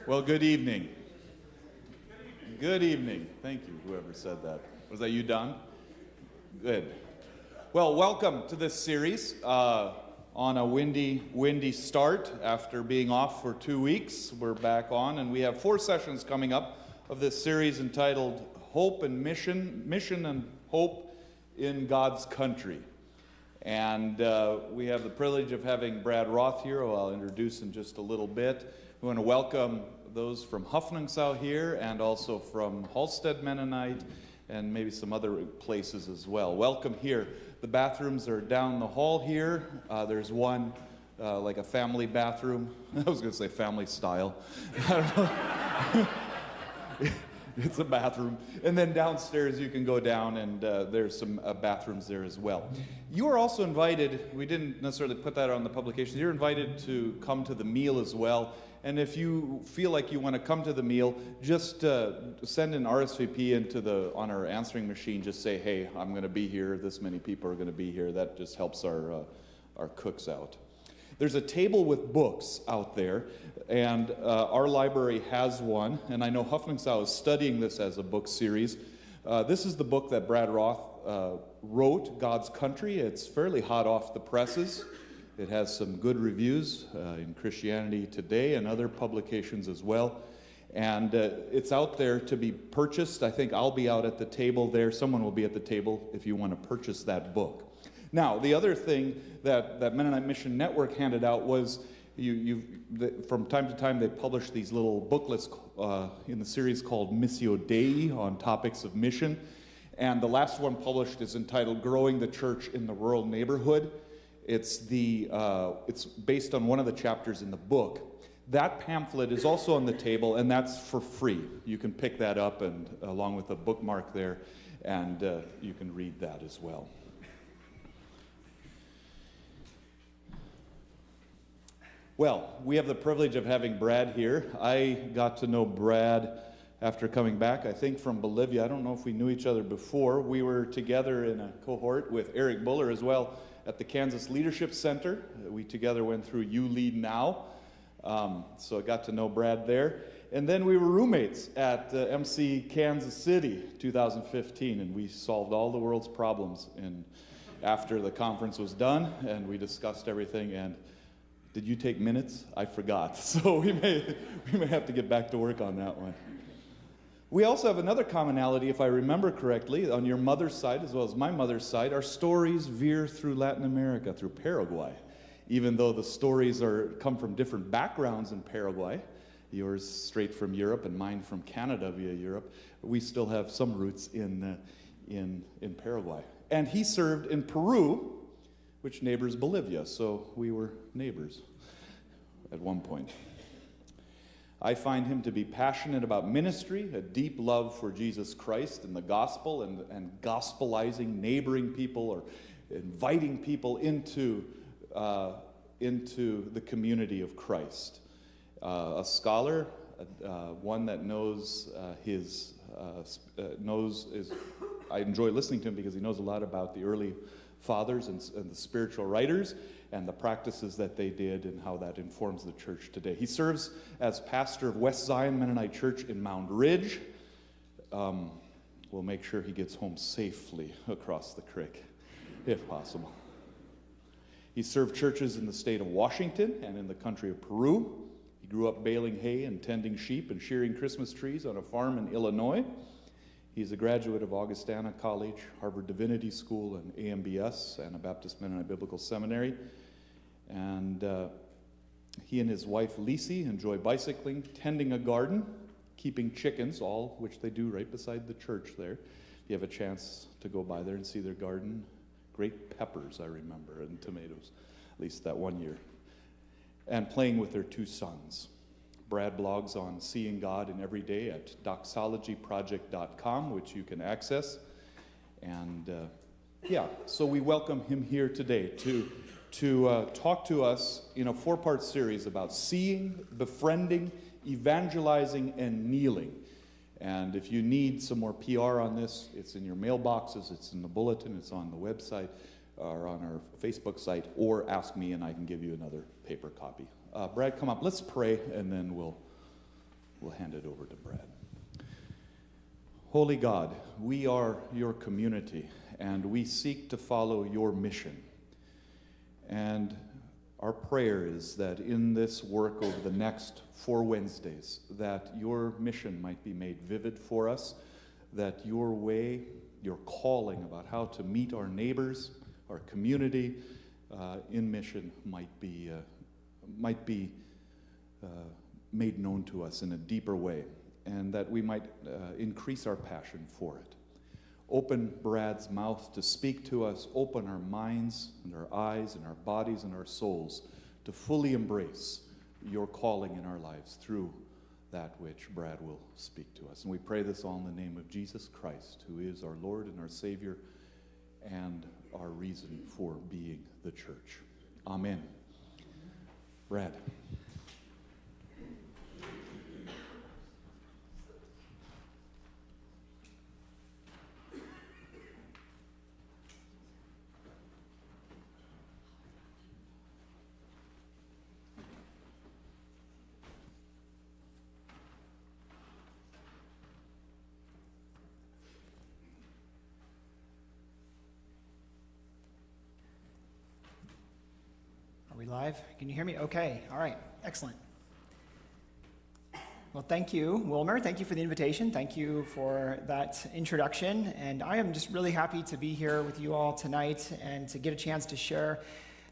Well, good evening. Good evening. Thank you, whoever said that. Was that you, Don? Good. Well, welcome to this series on a windy start. After being off for 2 weeks, we're back on, and we have 4 sessions coming up of this series entitled Hope and Mission and Hope in God's Country. And we have the privilege of having Brad Roth here, who I'll introduce in just a little bit. We want to welcome those from Hoffnungsau here and also from Halstead Mennonite and maybe some other places as well. Welcome here. The bathrooms are down the hall here. There's one like a family bathroom. I was going to say family style. I don't know. It's a bathroom. And then downstairs you can go down and there's some bathrooms there as well. You are also invited, we didn't necessarily put that on the publication, you're invited to come to the meal as well. And if you feel like you want to come to the meal, just send an RSVP on our answering machine. Just say, hey, I'm going to be here. This many people are going to be here. That just helps our cooks out. There's a table with books out there, and our library has one. And I know Hoffnungsau is studying this as a book series. This is the book that Brad Roth wrote, God's Country. It's fairly hot off the presses. It has some good reviews in Christianity Today and other publications as well. And it's out there to be purchased. I think I'll be out at the table there. Someone will be at the table if you want to purchase that book. Now, the other thing that Mennonite Mission Network handed out was, from time to time, they publish these little booklets in the series called Missio Dei on topics of mission. And the last one published is entitled Growing the Church in the Rural Neighborhood. It's based on one of the chapters in the book. That pamphlet is also on the table, and that's for free. You can pick that up, and along with a bookmark there, and you can read that as well. Well, we have the privilege of having Brad here. I got to know Brad after coming back, I think, from Bolivia. I don't know if we knew each other before. We were together in a cohort with Eric Buhler as well at the Kansas Leadership Center. We together went through You Lead Now. So I got to know Brad there. And then we were roommates at MC Kansas City 2015, and we solved all the world's problems after the conference was done, and we discussed everything. And did you take minutes? I forgot. So we may have to get back to work on that one. We also have another commonality, if I remember correctly, on your mother's side as well as my mother's side. Our stories veer through Latin America, through Paraguay. Even though the stories come from different backgrounds in Paraguay, yours straight from Europe and mine from Canada via Europe, we still have some roots in Paraguay. And he served in Peru, which neighbors Bolivia, so we were neighbors at one point. I find him to be passionate about ministry, a deep love for Jesus Christ and the gospel, and gospelizing, neighboring people, or inviting people into the community of Christ. A scholar, one that I enjoy listening to him because he knows a lot about the early fathers and the spiritual writers and the practices that they did and how that informs the church today. He serves as pastor of West Zion Mennonite Church in Mound Ridge. We'll make sure he gets home safely across the creek, if possible. He served churches in the state of Washington and in the country of Peru. He grew up baling hay and tending sheep and shearing Christmas trees on a farm in Illinois. He's a graduate of Augustana College, Harvard Divinity School, and AMBS, and a Baptist Mennonite Biblical Seminary. And he and his wife, Lisi, enjoy bicycling, tending a garden, keeping chickens, all which they do right beside the church there. If you have a chance to go by there and see their garden, great peppers, I remember, and tomatoes, at least that one year. And playing with their 2 sons. Brad blogs on Seeing God in Every Day at doxologyproject.com, which you can access. And so we welcome him here today to talk to us in a 4-part series about seeing, befriending, evangelizing, and kneeling. And if you need some more PR on this, it's in your mailboxes, it's in the bulletin, it's on the website, or on our Facebook site, or ask me and I can give you another paper copy. Brad, come up. Let's pray, and then we'll we'll hand it over to Brad. Holy God, we are your community, and we seek to follow your mission. And our prayer is that in this work over the next 4 Wednesdays, that your mission might be made vivid for us, that your way, your calling about how to meet our neighbors, our community in mission might be made known to us in a deeper way, and that we might increase our passion for it. Open Brad's mouth to speak to us, open our minds and our eyes and our bodies and our souls to fully embrace your calling in our lives through that which Brad will speak to us. And we pray this all in the name of Jesus Christ, who is our Lord and our Savior and our reason for being the church. Amen. Brad. Are we live? Can you hear me? Okay. All right. Excellent. Well, thank you, Wilmer. Thank you for the invitation. Thank you for that introduction. And I am just really happy to be here with you all tonight and to get a chance to share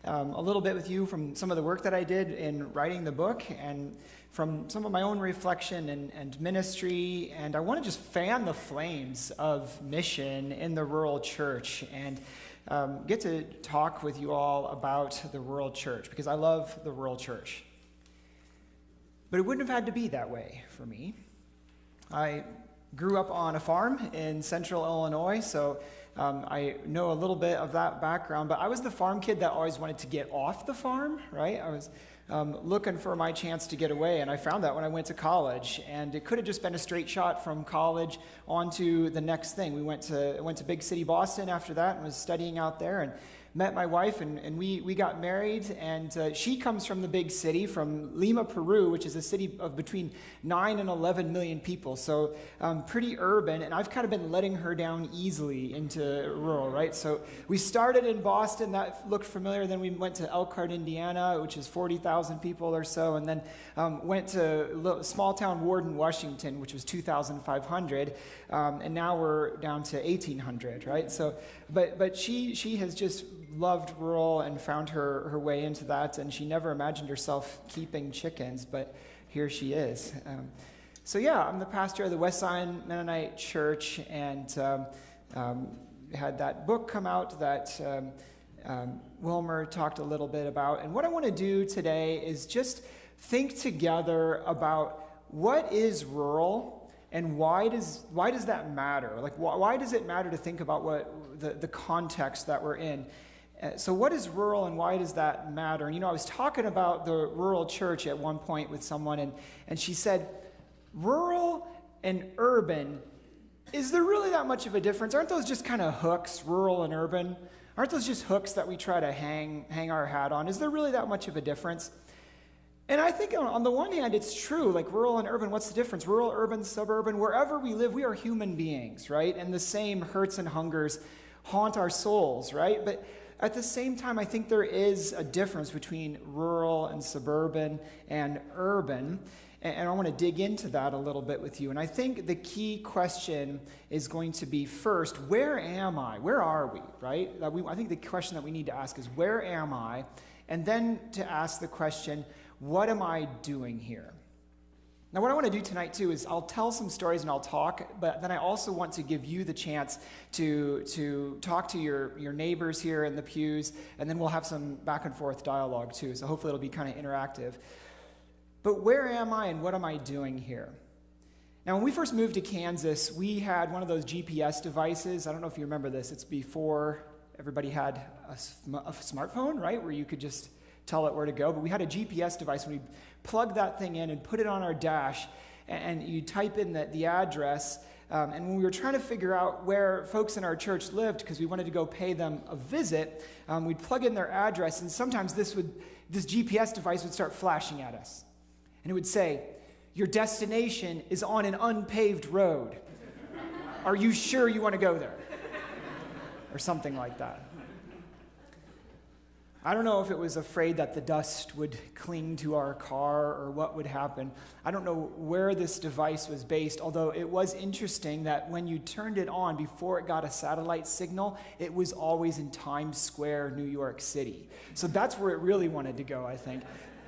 a little bit with you from some of the work that I did in writing the book and from some of my own reflection and ministry. And I want to just fan the flames of mission in the rural church and get to talk with you all about the rural church, because I love the rural church. But it wouldn't have had to be that way for me. I grew up on a farm in central Illinois, so I know a little bit of that background, but I was the farm kid that always wanted to get off the farm, right? I was looking for my chance to get away, and I found that when I went to college, and it could have just been a straight shot from college onto the next thing. I went to big city Boston after that and was studying out there and met my wife, and we got married, and she comes from the big city, from Lima, Peru, which is a city of between 9 and 11 million people, so pretty urban, and I've kind of been letting her down easily into rural, right? So we started in Boston, that looked familiar, then we went to Elkhart, Indiana, which is 40,000 people or so, and then went to small town Warden, Washington, which was 2,500, and now we're down to 1,800, right? So, but she has just loved rural and found her way into that, and she never imagined herself keeping chickens, but here she is. So yeah, I'm the pastor of the Westside Mennonite Church, and had that book come out that Wilmer talked a little bit about. And what I want to do today is just think together about what is rural and why does that matter? Like, why does it matter to think about what the context that we're in? So what is rural and why does that matter? And I was talking about the rural church at one point with someone, and she said, rural and urban, is there really that much of a difference? Aren't those just kind of hooks, rural and urban? Aren't those just hooks that we try to hang our hat on? Is there really that much of a difference? And I think on the one hand, it's true, like rural and urban, what's the difference? Rural, urban, suburban, wherever we live, we are human beings, right? And the same hurts and hungers haunt our souls, right? But at the same time, I think there is a difference between rural and suburban and urban, and I want to dig into that a little bit with you. And I think the key question is going to be, first, where am I? Where are we, right? I think the question that we need to ask is, where am I? And then to ask the question, what am I doing here? Now, what I want to do tonight, too, is I'll tell some stories and I'll talk, but then I also want to give you the chance to talk to your neighbors here in the pews, and then we'll have some back and forth dialogue, too, so hopefully it'll be kind of interactive. But where am I and what am I doing here? Now, when we first moved to Kansas, we had one of those GPS devices. I don't know if you remember this. It's before everybody had a smartphone, right, where you could just tell it where to go. But we had a GPS device, and we plug that thing in and put it on our dash, and you type in the address. And when we were trying to figure out where folks in our church lived, because we wanted to go pay them a visit, we'd plug in their address, and sometimes this GPS device would start flashing at us. And it would say, your destination is on an unpaved road. Are you sure you want to go there? Or something like that. I don't know if it was afraid that the dust would cling to our car or what would happen. I don't know where this device was based, although it was interesting that when you turned it on before it got a satellite signal, it was always in Times Square, New York City. So that's where it really wanted to go, I think.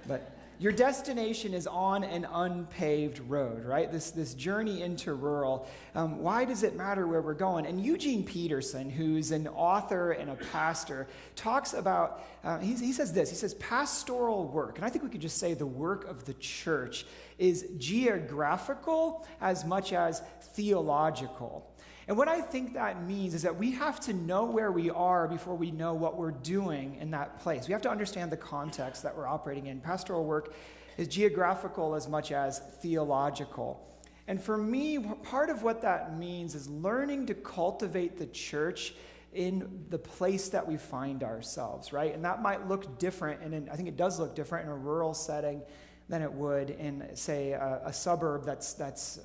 But your destination is on an unpaved road, right? This journey into rural. Why does it matter where we're going? And Eugene Peterson, who's an author and a pastor, talks about, he says this, he says, pastoral work, and I think we could just say the work of the church is geographical as much as theological. And what I think that means is that we have to know where we are before we know what we're doing in that place. We have to understand the context that we're operating in. Pastoral work is geographical as much as theological. And for me, part of what that means is learning to cultivate the church in the place that we find ourselves, right? And that might look different, and I think it does look different in a rural setting than it would in, say, a suburb that's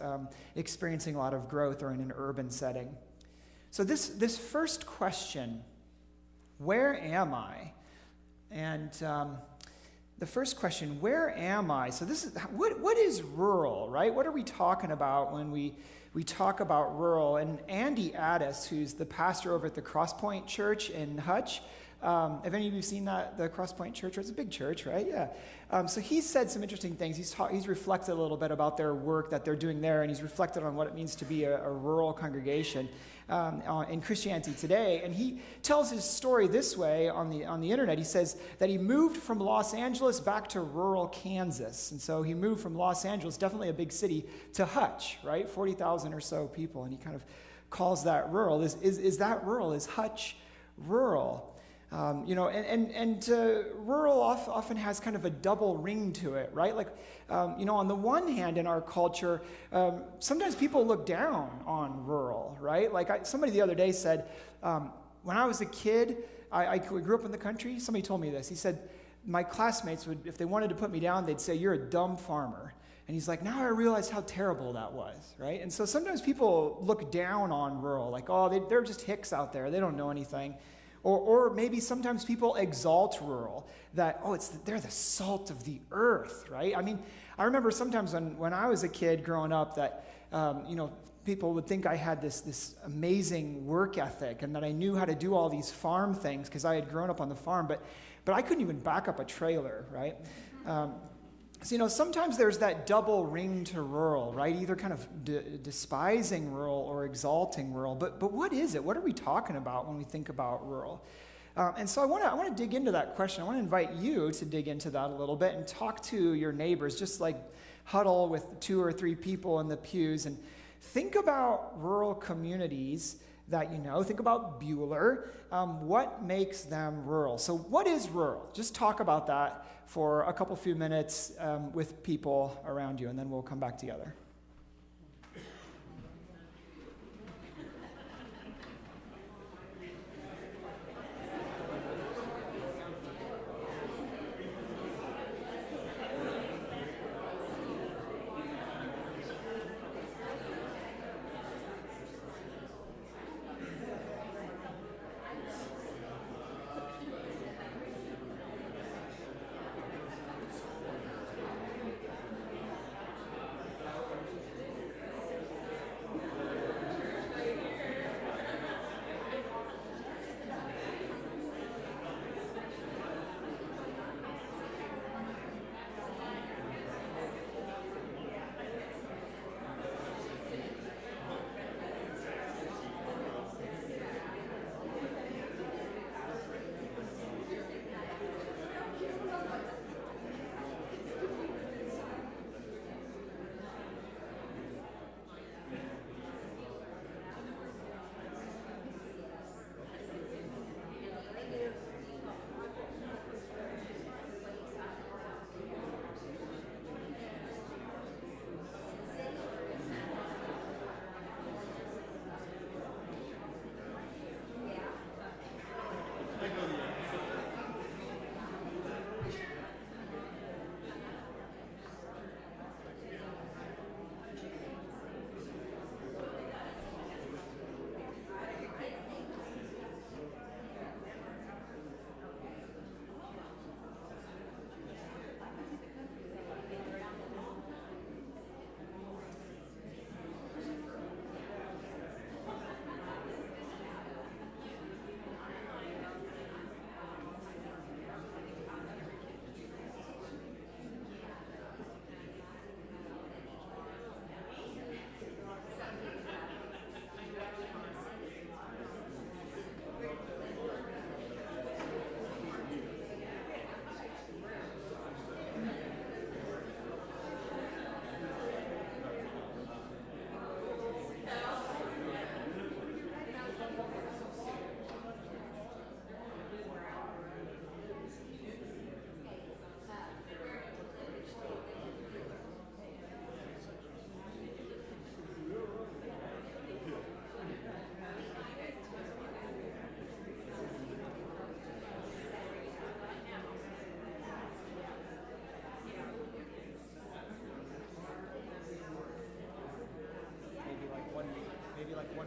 experiencing a lot of growth, or in an urban setting. So this first question, where am I? And the first question, where am I? So this is, what is rural, right? What are we talking about when we talk about rural? And Andy Addis, who's the pastor over at the Crosspoint Church in Hutch, have any of you seen the Crosspoint Church? It's a big church, right? Yeah. So he's said some interesting things. He's reflected a little bit about their work that they're doing there, and he's reflected on what it means to be a rural congregation in Christianity Today. And he tells his story this way on the internet. He says that he moved from Los Angeles back to rural Kansas. And so he moved from Los Angeles, definitely a big city, to Hutch, right? 40,000 or so people. And he kind of calls that rural. Is that rural? Is Hutch rural? Rural often has kind of a double ring to it, right? Like, on the one hand, in our culture, sometimes people look down on rural, right? Like somebody the other day said, when I was a kid, I grew up in the country. Somebody told me this. He said, my classmates would, if they wanted to put me down, they'd say, "You're a dumb farmer." And he's like, now I realize how terrible that was, right? And so sometimes people look down on rural, like, oh, they're just hicks out there. They don't know anything. Or maybe sometimes people exalt rural, that, they're the salt of the earth, right? I mean, I remember sometimes when I was a kid growing up that, people would think I had this amazing work ethic and that I knew how to do all these farm things because I had grown up on the farm, but I couldn't even back up a trailer, right? So, sometimes there's that double ring to rural, right? Either kind of despising rural or exalting rural. But what is it? What are we talking about when we think about rural? And so I want to dig into that question. I want to invite you to dig into that a little bit and talk to your neighbors, just like huddle with 2 or 3 people in the pews, and think about rural communities that you know. Think about Buhler. What makes them rural? So what is rural? Just talk about that for a few minutes with people around you, and then we'll come back together.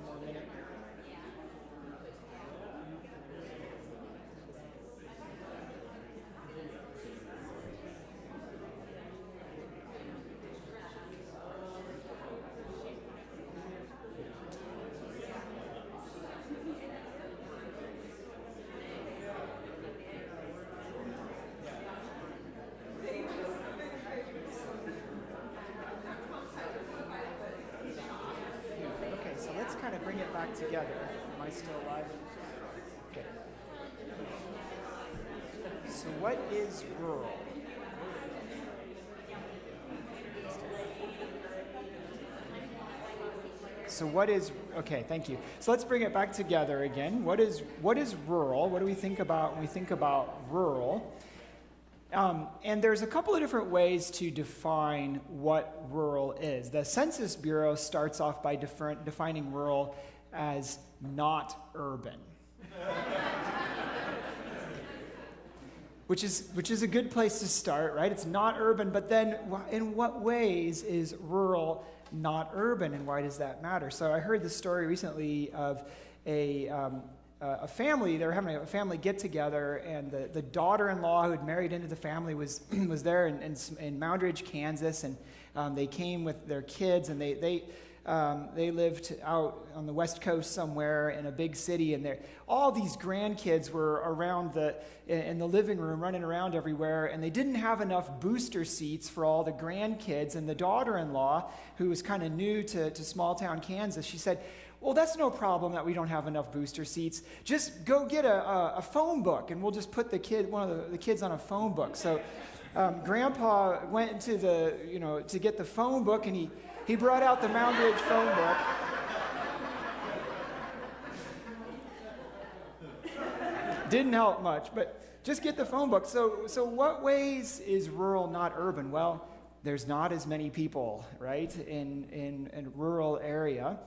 more minute. Okay, so let's kind of bring it back together. Am I still live? Okay. So what is rural? So what is, okay, thank you. So let's bring it back together again. What is rural? What do we think about when we think about rural? And there's a couple of different ways to define what rural is. The Census Bureau starts off by defining rural as not urban. Which is a good place to start, right? It's not urban, but then in what ways is rural not urban, and why does that matter? So I heard the story recently of a family. They were having a family get-together, and the daughter-in-law who had married into the family was there in Moundridge, Kansas, and they came with their kids, and they lived out on the West Coast somewhere in a big city, and all these grandkids were around in the living room, running around everywhere, and they didn't have enough booster seats for all the grandkids. And the daughter-in-law, who was kind of new to small-town Kansas, she said, well, that's no problem that we don't have enough booster seats. Just go get a phone book, and we'll just put one of the kids on a phone book. So Grandpa went into to get the phone book, and he brought out the Moundridge phone book. Didn't help much, but just get the phone book. So what ways is rural not urban? Well, there's not as many people, right, in a rural area.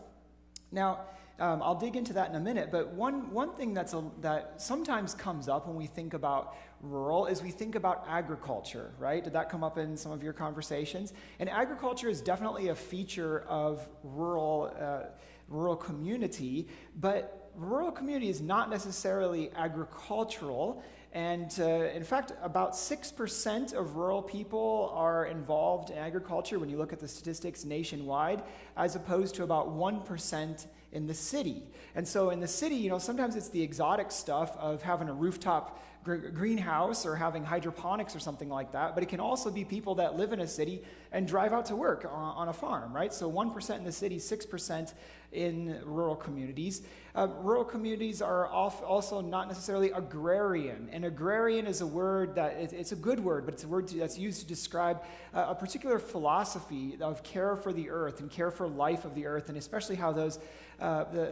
Now, I'll dig into that in a minute, but one thing that sometimes comes up when we think about rural is we think about agriculture, right? Did that come up in some of your conversations? And agriculture is definitely a feature of rural community, but rural community is not necessarily agricultural. And in fact, about 6% of rural people are involved in agriculture when you look at the statistics nationwide, as opposed to about 1% in the city. And so in the city, sometimes it's the exotic stuff of having a rooftop greenhouse or having hydroponics or something like that, but it can also be people that live in a city and drive out to work on a farm, right? So 1% in the city, 6% in rural communities. Rural communities are also not necessarily agrarian, and agrarian is a word that, it's a good word, but it's a word that's used to describe a particular philosophy of care for the earth and care for life of the earth, and especially how the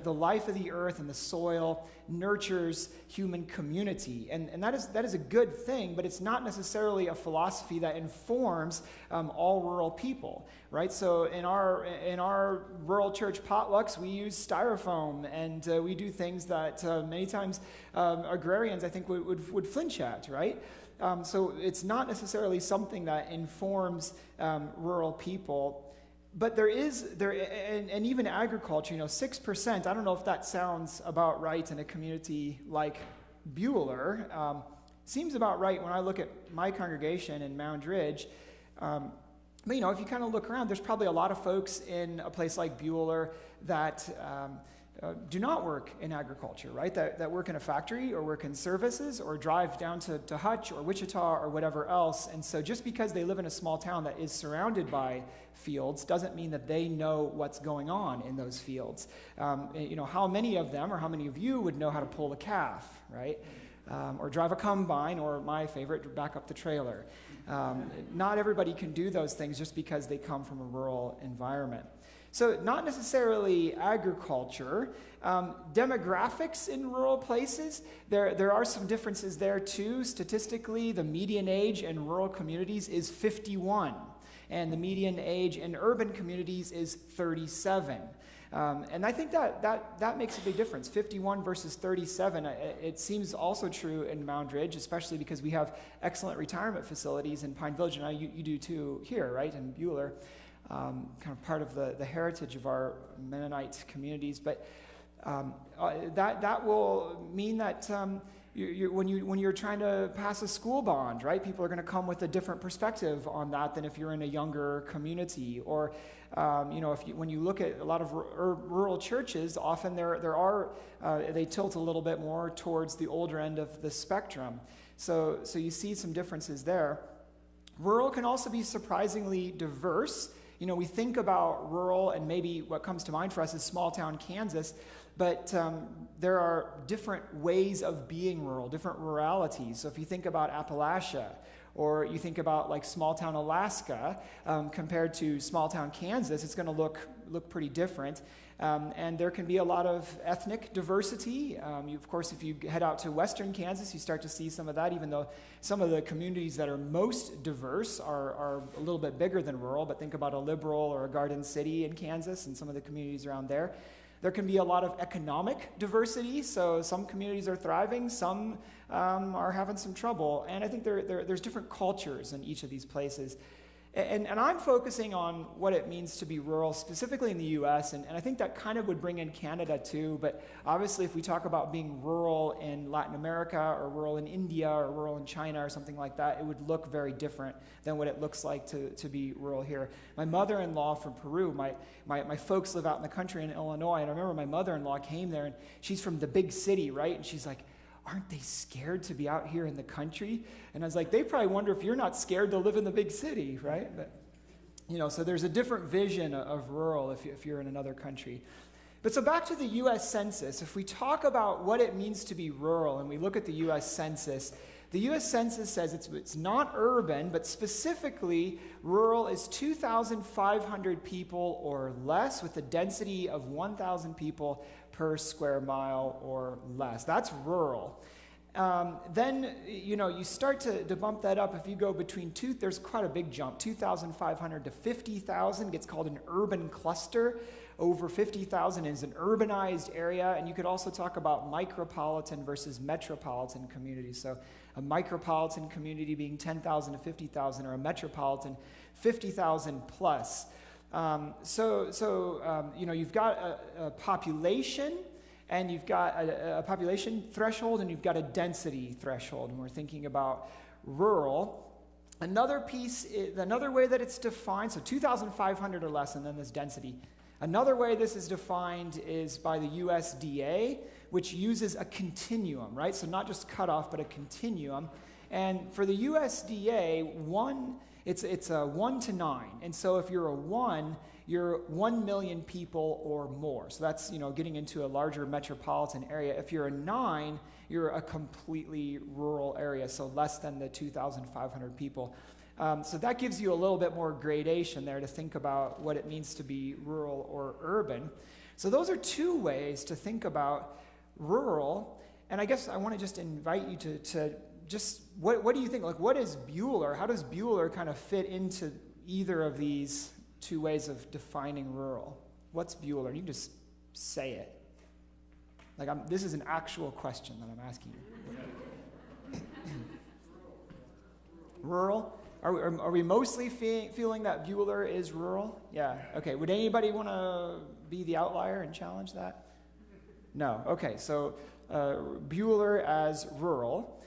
life of the earth and the soil nurtures human community. And that is a good thing, but it's not necessarily a philosophy that informs all rural people, right? So in our rural church potlucks, we use styrofoam, and we do things that many times agrarians, I think, would flinch at, right? So it's not necessarily something that informs rural people. But and even agriculture, 6%, I don't know if that sounds about right in a community like Buhler. Seems about right when I look at my congregation in Moundridge. But if you kind of look around, there's probably a lot of folks in a place like Buhler that do not work in agriculture, right? That work in a factory or work in services or drive down to Hutch or Wichita or whatever else. And so just because they live in a small town that is surrounded by fields doesn't mean that they know what's going on in those fields. How many of them or how many of you would know how to pull a calf, right? Or drive a combine, or my favorite, back up the trailer. Not everybody can do those things just because they come from a rural environment. So not necessarily agriculture. Demographics in rural places, there are some differences there too. Statistically, the median age in rural communities is 51, and the median age in urban communities is 37. And I think that makes a big difference, 51 versus 37. It seems also true in Moundridge, especially because we have excellent retirement facilities in Pine Village, and you do too here, right, in Buhler. kind of part of the heritage of our Mennonite communities. But that will mean that when you're trying to pass a school bond, right? People are going to come with a different perspective on that than if you're in a younger community. Or, when you look at a lot of rural churches, often they tilt a little bit more towards the older end of the spectrum. So you see some differences there. Rural can also be surprisingly diverse. We think about rural, and maybe what comes to mind for us is small town Kansas, but there are different ways of being rural, different ruralities. So if you think about Appalachia, or you think about like small town Alaska compared to small town Kansas, it's going to look pretty different. And there can be a lot of ethnic diversity. Of course, if you head out to western Kansas, you start to see some of that, even though some of the communities that are most diverse are a little bit bigger than rural. But think about a Liberal or a Garden City in Kansas and some of the communities around there. There can be a lot of economic diversity, so some communities are thriving, some are having some trouble, and I think there's different cultures in each of these places. And I'm focusing on what it means to be rural, specifically in the U.S., and I think that kind of would bring in Canada too, but obviously if we talk about being rural in Latin America, or rural in India, or rural in China, or something like that, it would look very different than what it looks like to be rural here. My mother-in-law from Peru, my folks live out in the country in Illinois, and I remember my mother-in-law came there, and she's from the big city, right? And she's like, aren't they scared to be out here in the country? And I was like, they probably wonder if you're not scared to live in the big city, right? But, so there's a different vision of rural if you're in another country. But so back to the U.S. Census. If we talk about what it means to be rural and we look at the U.S. Census says it's not urban, but specifically rural is 2,500 people or less with a density of 1,000 people per square mile or less. That's rural. Then, you start to bump that up. If you go between there's quite a big jump. 2,500 to 50,000 gets called an urban cluster. Over 50,000 is an urbanized area. And you could also talk about micropolitan versus metropolitan communities. So a micropolitan community being 10,000 to 50,000, or a metropolitan 50,000 plus. You've got a population, and you've got a population threshold, and you've got a density threshold. And we're thinking about rural. Another way that it's defined, so 2,500 or less, and then this density. Another way this is defined is by the USDA, which uses a continuum, right? So not just cutoff, but a continuum. And for the USDA, it's a 1 to 9. And so if you're a 1, you're 1 million people or more. So that's, getting into a larger metropolitan area. If you're a 9, you're a completely rural area, so less than the 2,500 people. So that gives you a little bit more gradation there to think about what it means to be rural or urban. So those are two ways to think about rural. And I guess I want to just invite you to just, what do you think? Like, what is Buhler? How does Buhler kind of fit into either of these two ways of defining rural? What's Buhler? You can just say it. Like, this is an actual question that I'm asking you. Rural? Are we mostly feeling that Buhler is rural? Yeah. Okay. Would anybody want to be the outlier and challenge that? No. Okay. So Buhler as rural.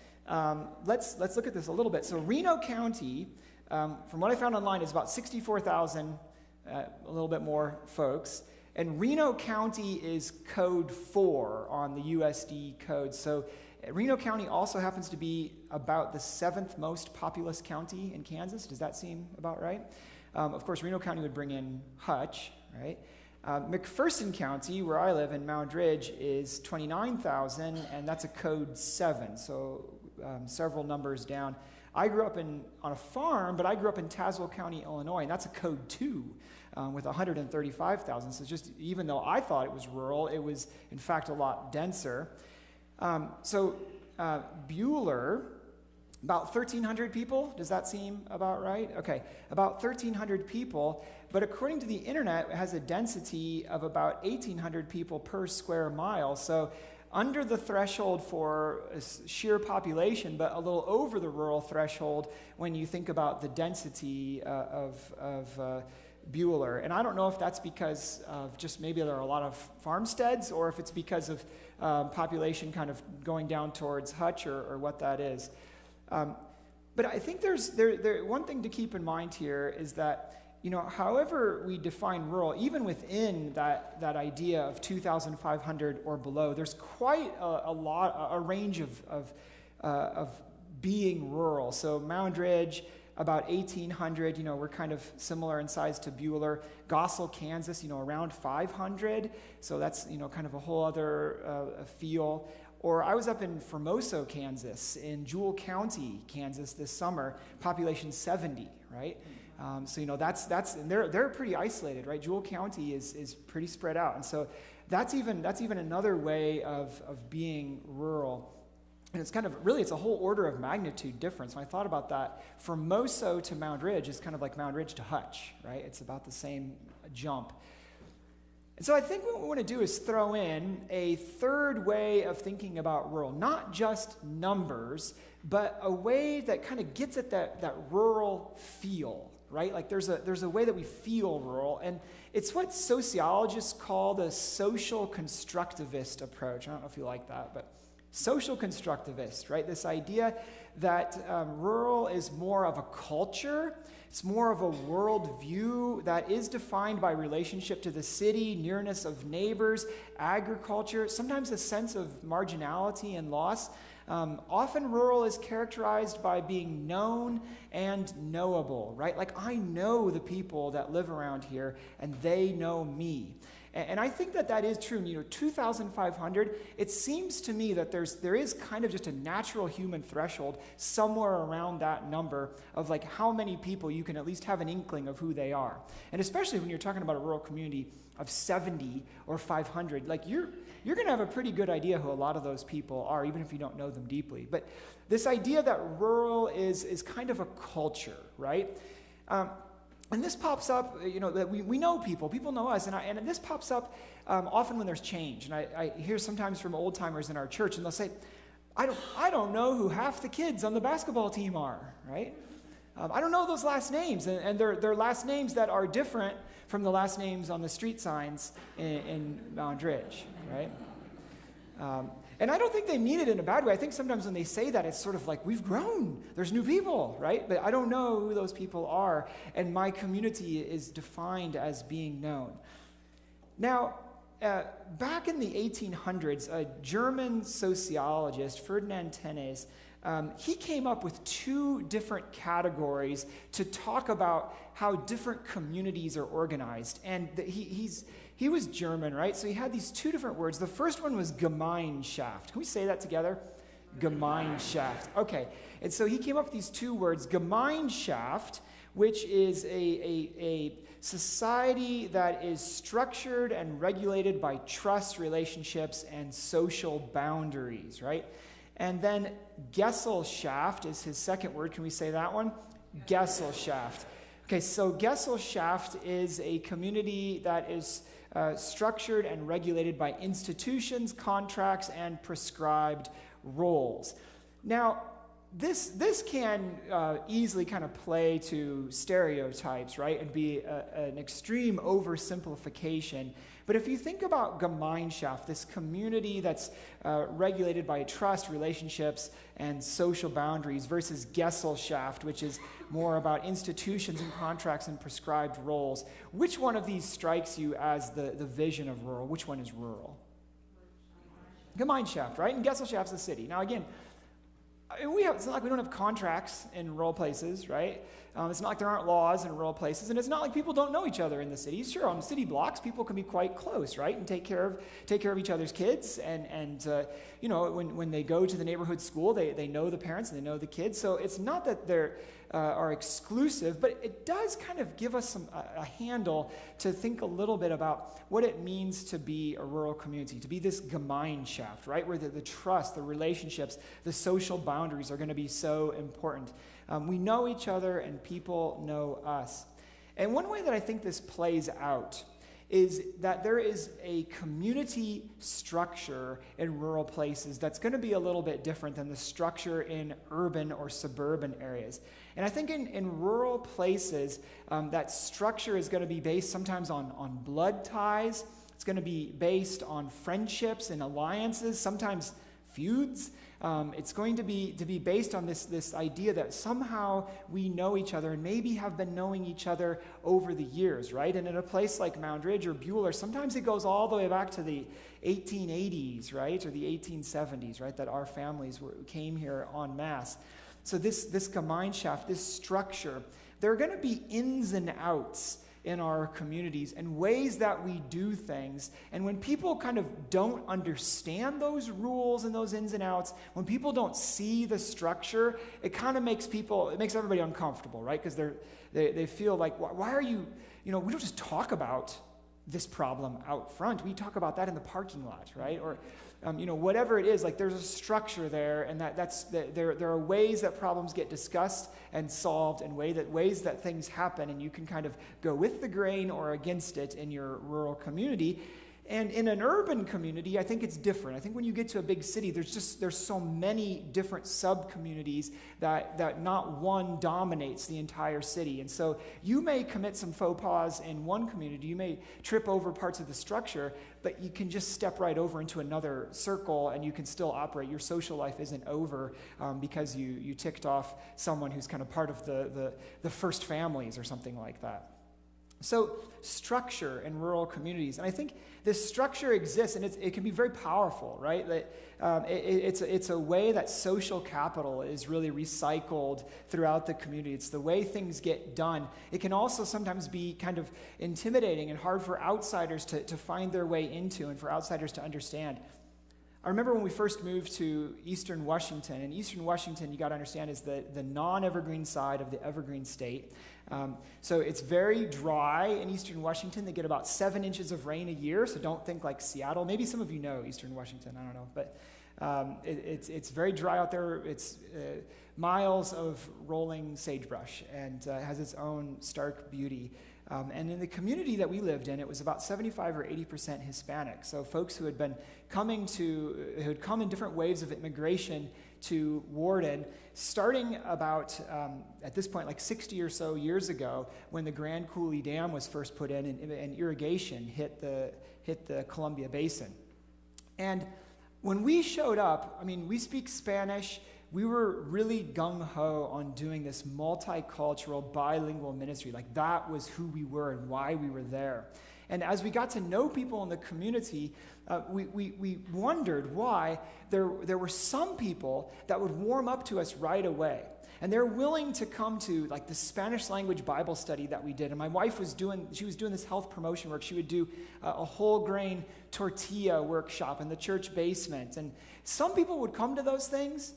Let's look at this a little bit. So Reno County, from what I found online, is about 64,000, a little bit more folks. And Reno County is code 4 on the USD code. So Reno County also happens to be about the 7th most populous county in Kansas. Does that seem about right? Of course, Reno County would bring in Hutch, right? McPherson County, where I live in Mound Ridge, is 29,000, and that's a code 7, so several numbers down. I grew up on a farm, but I grew up in Tazewell County, Illinois, and that's a code 2 with 135,000. So just even though I thought it was rural, it was in fact a lot denser. Buhler, about 1,300 people. Does that seem about right? Okay, about 1,300 people. But according to the internet, it has a density of about 1,800 people per square mile. So under the threshold for sheer population, but a little over the rural threshold when you think about the density of Buhler. And I don't know if that's because of just maybe there are a lot of farmsteads, or if it's because of population kind of going down towards Hutch, or what that is. But I think there's one thing to keep in mind here is that, however we define rural, even within that idea of 2,500 or below, there's quite a range of being rural. So Mound Ridge, about 1,800, we're kind of similar in size to Buhler. Gossel, Kansas, around 500. So that's, kind of a whole other feel. Or I was up in Formosa, Kansas, in Jewell County, Kansas this summer, population 70, right? So, that's and they're pretty isolated, right? Jewell County is pretty spread out. And so that's even another way of being rural. And it's kind of, really, it's a whole order of magnitude difference. When I thought about that, Formosa to Mound Ridge is kind of like Mound Ridge to Hutch, right? It's about the same jump. And so I think what we want to do is throw in a third way of thinking about rural, not just numbers, but a way that kind of gets at that rural feel, right? Like there's a way that we feel rural, and it's what sociologists call the social constructivist approach. I don't know if you like that, but social constructivist, right? This idea that rural is more of a culture. It's more of a worldview that is defined by relationship to the city, nearness of neighbors, agriculture, sometimes a sense of marginality and loss. Often rural is characterized by being known and knowable, right? Like, I know the people that live around here, and they know me. And I think that is true. 2,500, it seems to me that there is kind of just a natural human threshold somewhere around that number of like how many people you can at least have an inkling of who they are. And especially when you're talking about a rural community of 70 or 500, like you're going to have a pretty good idea who a lot of those people are, even if you don't know them deeply. But this idea that rural is kind of a culture, right? And this pops up, that we know people know us, and this pops up often when there's change. And I hear sometimes from old timers in our church, and they'll say, I don't know who half the kids on the basketball team are, right? I don't know those last names, and they're last names that are different from the last names on the street signs in Mound Ridge, right? And I don't think they mean it in a bad way. I think sometimes when they say that, it's sort of like, we've grown. There's new people, right? But I don't know who those people are, and my community is defined as being known. Now, back in the 1800s, a German sociologist, Ferdinand Tönnies, he came up with two different categories to talk about how different communities are organized. And he was German, right? So he had these two different words. The first one was Gemeinschaft. Can we say that together? Gemeinschaft. Okay. And so he came up with these two words, Gemeinschaft, which is a society that is structured and regulated by trust relationships and social boundaries, right? And then Gesellschaft is his second word. Can we say that one? Gesellschaft. Okay, so Gesellschaft is a community that is structured and regulated by institutions, contracts, and prescribed roles. Now, this can easily kind of play to stereotypes, right, and be an extreme oversimplification. But if you think about Gemeinschaft, this community that's regulated by trust, relationships, and social boundaries, versus Gesellschaft, which is more about institutions and contracts and prescribed roles, which one of these strikes you as the vision of rural? Which one is rural? Gemeinschaft, right? And Gesellschaft's the city. Now, again, it's not like we don't have contracts in rural places, right? It's not like there aren't laws in rural places, and it's not like people don't know each other in the cities. Sure, on city blocks, people can be quite close, right, and take care of each other's kids, and when they go to the neighborhood school, they know the parents and they know the kids. So it's not that they're are exclusive, but it does kind of give us a handle to think a little bit about what it means to be a rural community, to be this Gemeinschaft, right, where the trust, the relationships, the social boundaries are going to be so important. We know each other and people know us. And one way that I think this plays out is that there is a community structure in rural places that's going to be a little bit different than the structure in urban or suburban areas. And I think in rural places, that structure is going to be based sometimes on blood ties. It's going to be based on friendships and alliances, sometimes feuds. It's going to be based on this idea that somehow we know each other and maybe have been knowing each other over the years, right? And in a place like Mound Ridge or Buhler, sometimes it goes all the way back to the 1880s, right? Or the 1870s, right? That our families came here en masse. So this Gemeinschaft, this structure, there are going to be ins and outs in our communities and ways that we do things. And when people kind of don't understand those rules and those ins and outs, when people don't see the structure, it kind of makes everybody uncomfortable, right? Because they feel like, why are you, we don't just talk about this problem out front. We talk about that in the parking lot, right? Or, whatever it is, like there's a structure there, and there are ways that problems get discussed and solved, and ways that things happen, and you can kind of go with the grain or against it in your rural community. And in an urban community, I think it's different. I think when you get to a big city, there's so many different sub-communities that not one dominates the entire city. And so you may commit some faux pas in one community, you may trip over parts of the structure, but you can just step right over into another circle and you can still operate. Your social life isn't over because you ticked off someone who's kind of part of the first families or something like that. So structure in rural communities, and I think this structure exists, and it can be very powerful, right? That it's a way that social capital is really recycled throughout the community. It's the way things get done. It can also sometimes be kind of intimidating and hard for outsiders to find their way into, and for outsiders to understand. I remember when we first moved to Eastern Washington, and Eastern Washington, you got to understand, is the non-evergreen side of the evergreen state. So it's very dry in Eastern Washington. They get about 7 inches of rain a year, so don't think like Seattle. Maybe some of you know Eastern Washington, I don't know. But it's very dry out there. It's miles of rolling sagebrush, and has its own stark beauty. And in the community that we lived in, it was about 75 or 80% Hispanic. So folks who had come in different waves of immigration to Warden, starting about, at this point, like 60 or so years ago, when the Grand Coulee Dam was first put in and irrigation hit the Columbia Basin. And when we showed up, we speak Spanish. We were really gung-ho on doing this multicultural, bilingual ministry. Like, that was who we were and why we were there. And as we got to know people in the community, we wondered why there were some people that would warm up to us right away. And they're willing to come to like the Spanish language Bible study that we did. And my wife was doing this health promotion work. She would do a whole grain tortilla workshop in the church basement. And some people would come to those things.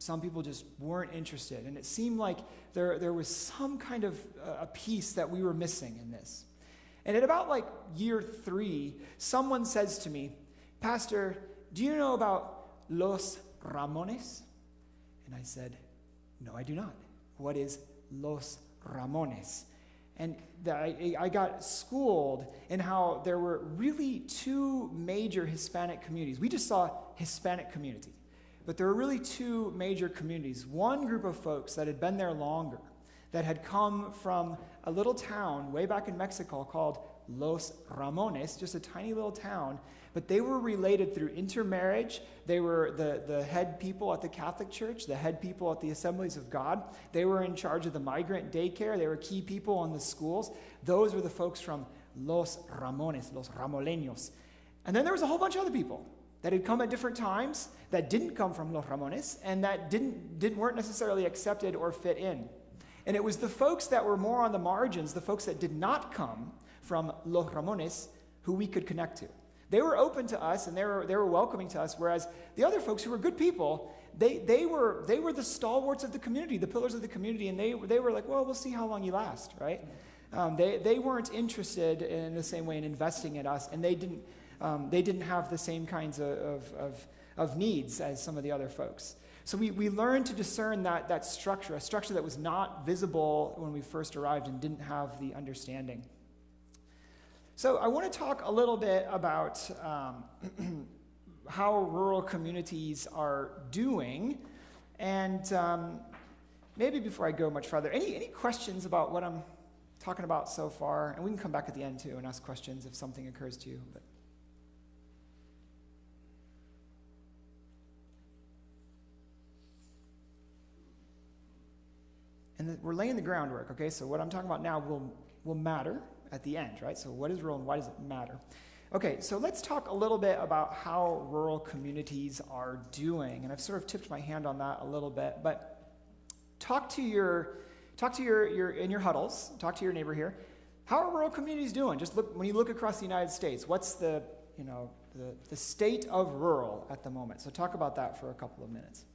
Some people just weren't interested. And it seemed like there was some kind of a piece that we were missing in this. And at about like year 3, someone says to me, "Pastor, do you know about Los Ramones?" And I said, "No, I do not. What is Los Ramones?" And I got schooled in how there were really 2 major Hispanic communities. We just saw Hispanic community. But there were really 2 major communities. One group of folks that had been there longer, that had come from a little town way back in Mexico called Los Ramones, just a tiny little town, but they were related through intermarriage. They were the head people at the Catholic Church, the head people at the Assemblies of God. They were in charge of the migrant daycare. They were key people on the schools. Those were the folks from Los Ramones, Los Ramoleños. And then there was a whole bunch of other people that had come at different times that didn't come from Los Ramones and that weren't necessarily accepted or fit in. And it was the folks that were more on the margins, the folks that did not come from Los Ramones, who we could connect to. They were open to us and they were welcoming to us, whereas the other folks who were good people, they were the stalwarts of the community, the pillars of the community, and they were like, well, we'll see how long you last, right? They weren't interested in the same way in investing in us, and they didn't have the same kinds of needs as some of the other folks. So we learned to discern that structure, a structure that was not visible when we first arrived and didn't have the understanding. So I want to talk a little bit about how rural communities are doing, and maybe before I go much further, any questions about what I'm talking about so far? And we can come back at the end too and ask questions if something occurs to you. But and we're laying the groundwork, okay? So what I'm talking about now will matter at the end, right? So what is rural and why does it matter? Okay, so let's talk a little bit about how rural communities are doing. And I've sort of tipped my hand on that a little bit, but talk to your in your huddles, talk to your neighbor here. How are rural communities doing? Just look, when you look across the United States, what's the state of rural at the moment? So talk about that for a couple of minutes.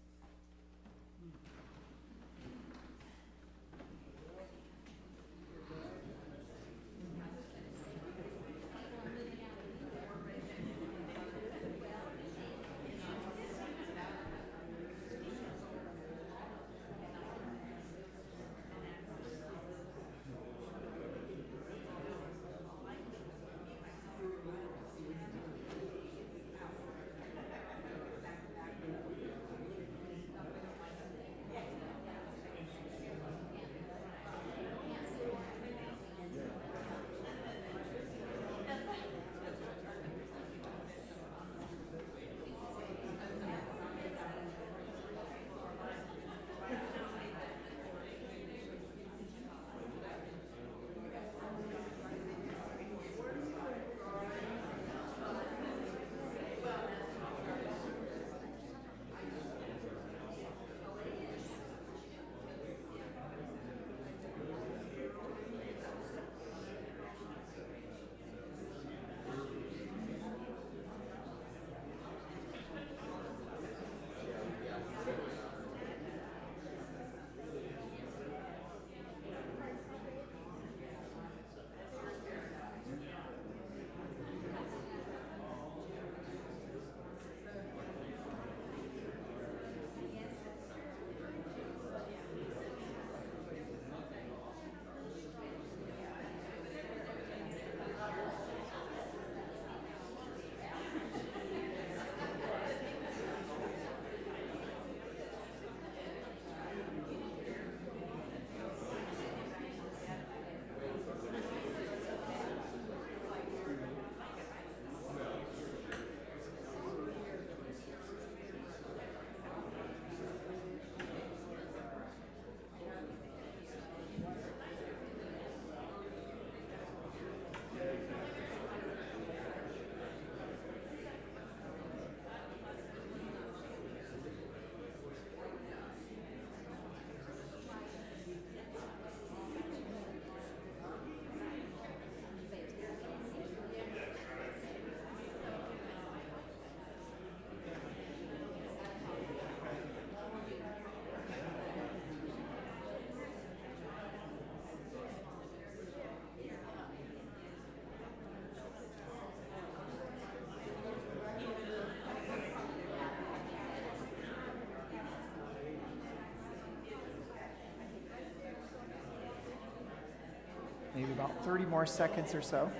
Maybe about 30 more seconds or so.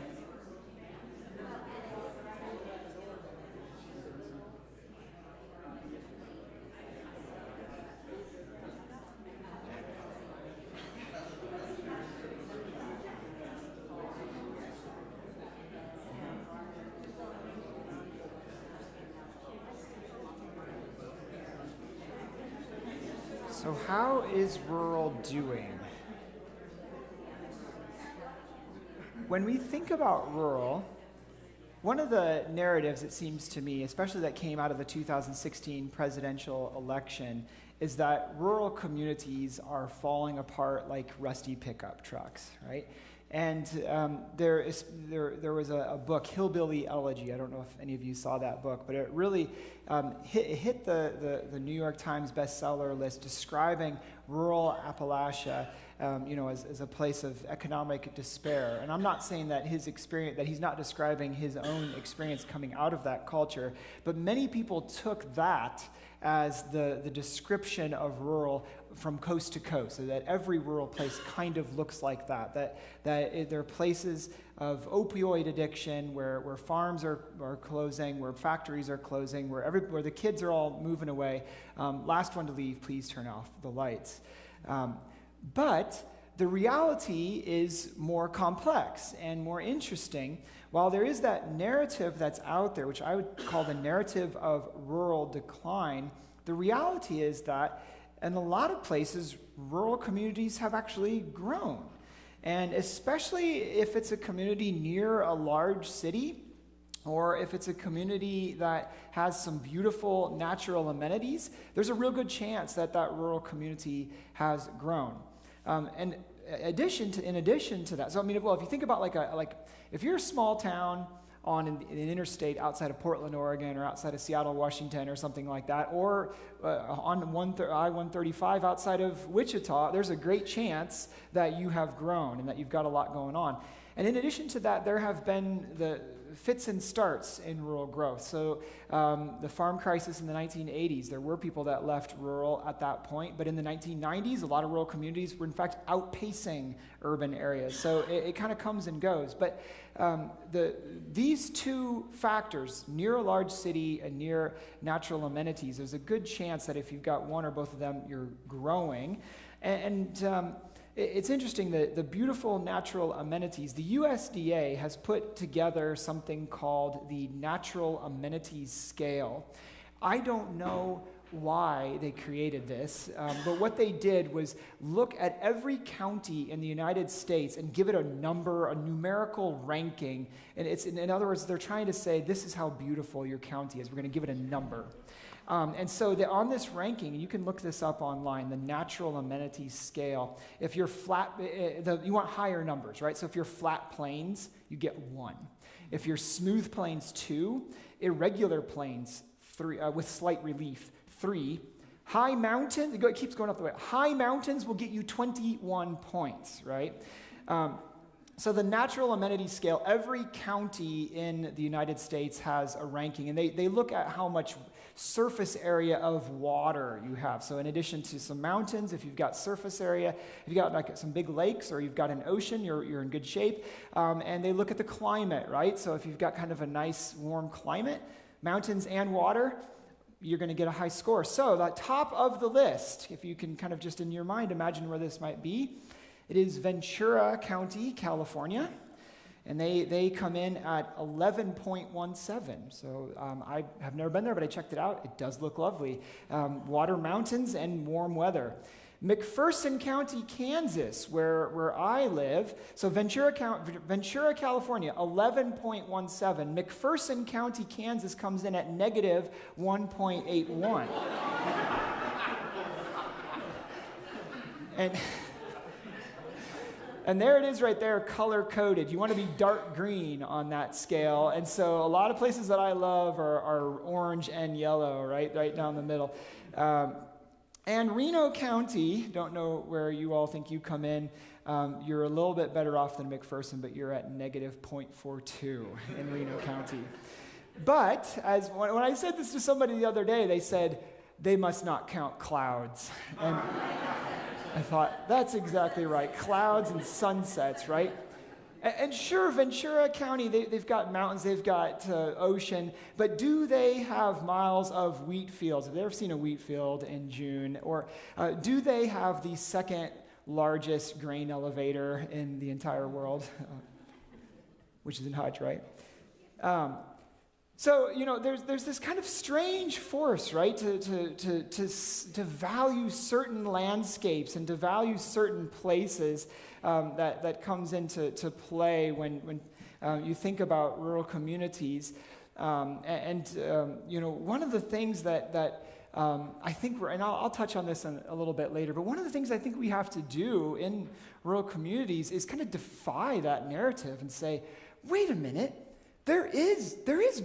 So how is rural doing? When we think about rural, one of the narratives, it seems to me, especially that came out of the 2016 presidential election, is that rural communities are falling apart like rusty pickup trucks, right? And there was a book, Hillbilly Elegy. I don't know if any of you saw that book, but it really hit the New York Times bestseller list describing rural Appalachia as a place of economic despair. And I'm not saying that his experience, that he's not describing his own experience coming out of that culture, but many people took that as the description of rural from coast to coast, so that every rural place kind of looks like that there are places of opioid addiction where farms are closing, where factories are closing, where the kids are all moving away. Last one to leave, please turn off the lights. But the reality is more complex and more interesting. While there is that narrative that's out there, which I would call the narrative of rural decline, the reality is that in a lot of places, rural communities have actually grown. And especially if it's a community near a large city, or if it's a community that has some beautiful natural amenities, there's a real good chance that rural community has grown. And in addition to that, so I mean, well, if you think about if you're a small town on an interstate outside of Portland, Oregon, or outside of Seattle, Washington, or something like that, or on I-135 outside of Wichita, there's a great chance that you have grown and that you've got a lot going on. And in addition to that, there have been the fits and starts in rural growth. So the farm crisis in the 1980s, there were people that left rural at that point, but in the 1990s, a lot of rural communities were in fact outpacing urban areas. So it kind of comes and goes. But these two factors, near a large city and near natural amenities, there's a good chance that if you've got one or both of them, you're growing. It's interesting that the beautiful natural amenities, the USDA has put together something called the Natural Amenities Scale. I don't know why they created this, but what they did was look at every county in the United States and give it a number, a numerical ranking. And in other words, they're trying to say, this is how beautiful your county is. We're going to give it a number. And so on this ranking, you can look this up online, the Natural Amenities Scale. If you're flat, you want higher numbers, right? So if you're flat plains, you get 1. If you're smooth plains, 2. Irregular plains, 3, with slight relief, 3. High mountains, it keeps going up the way. High mountains will get you 21 points, right? So the Natural Amenities Scale, every county in the United States has a ranking, and they look at how much surface area of water you have. So in addition to some mountains, if you've got surface area, if you've got like some big lakes or you've got an ocean, you're in good shape. And they look at the climate, right? So if you've got kind of a nice warm climate, mountains and water, you're going to get a high score. So the top of the list, if you can kind of just in your mind imagine where this might be, it is Ventura County, California, and they come in at 11.17. So I have never been there, but I checked it out. It does look lovely. Water, mountains, and warm weather. McPherson County, Kansas, where I live, so Ventura, California, 11.17. McPherson County, Kansas comes in at negative 1.81. And there it is right there, color-coded. You want to be dark green on that scale. And so a lot of places that I love are orange and yellow, right down the middle. And Reno County, don't know where you all think you come in. You're a little bit better off than McPherson, but you're at negative 0.42 in Reno County. But when I said this to somebody the other day, they said, they must not count clouds. And I thought, that's exactly right. Clouds and sunsets, right? And sure, Ventura County, they've got mountains, they've got ocean, but do they have miles of wheat fields? Have you ever seen a wheat field in June? Or do they have the second largest grain elevator in the entire world? Which is in Hutch, right? So, there's this kind of strange force, right, to value certain landscapes and to value certain places that comes into play when you think about rural communities. One of the things that I think and I'll touch on this a little bit later, but one of the things I think we have to do in rural communities is kind of defy that narrative and say, wait a minute, there is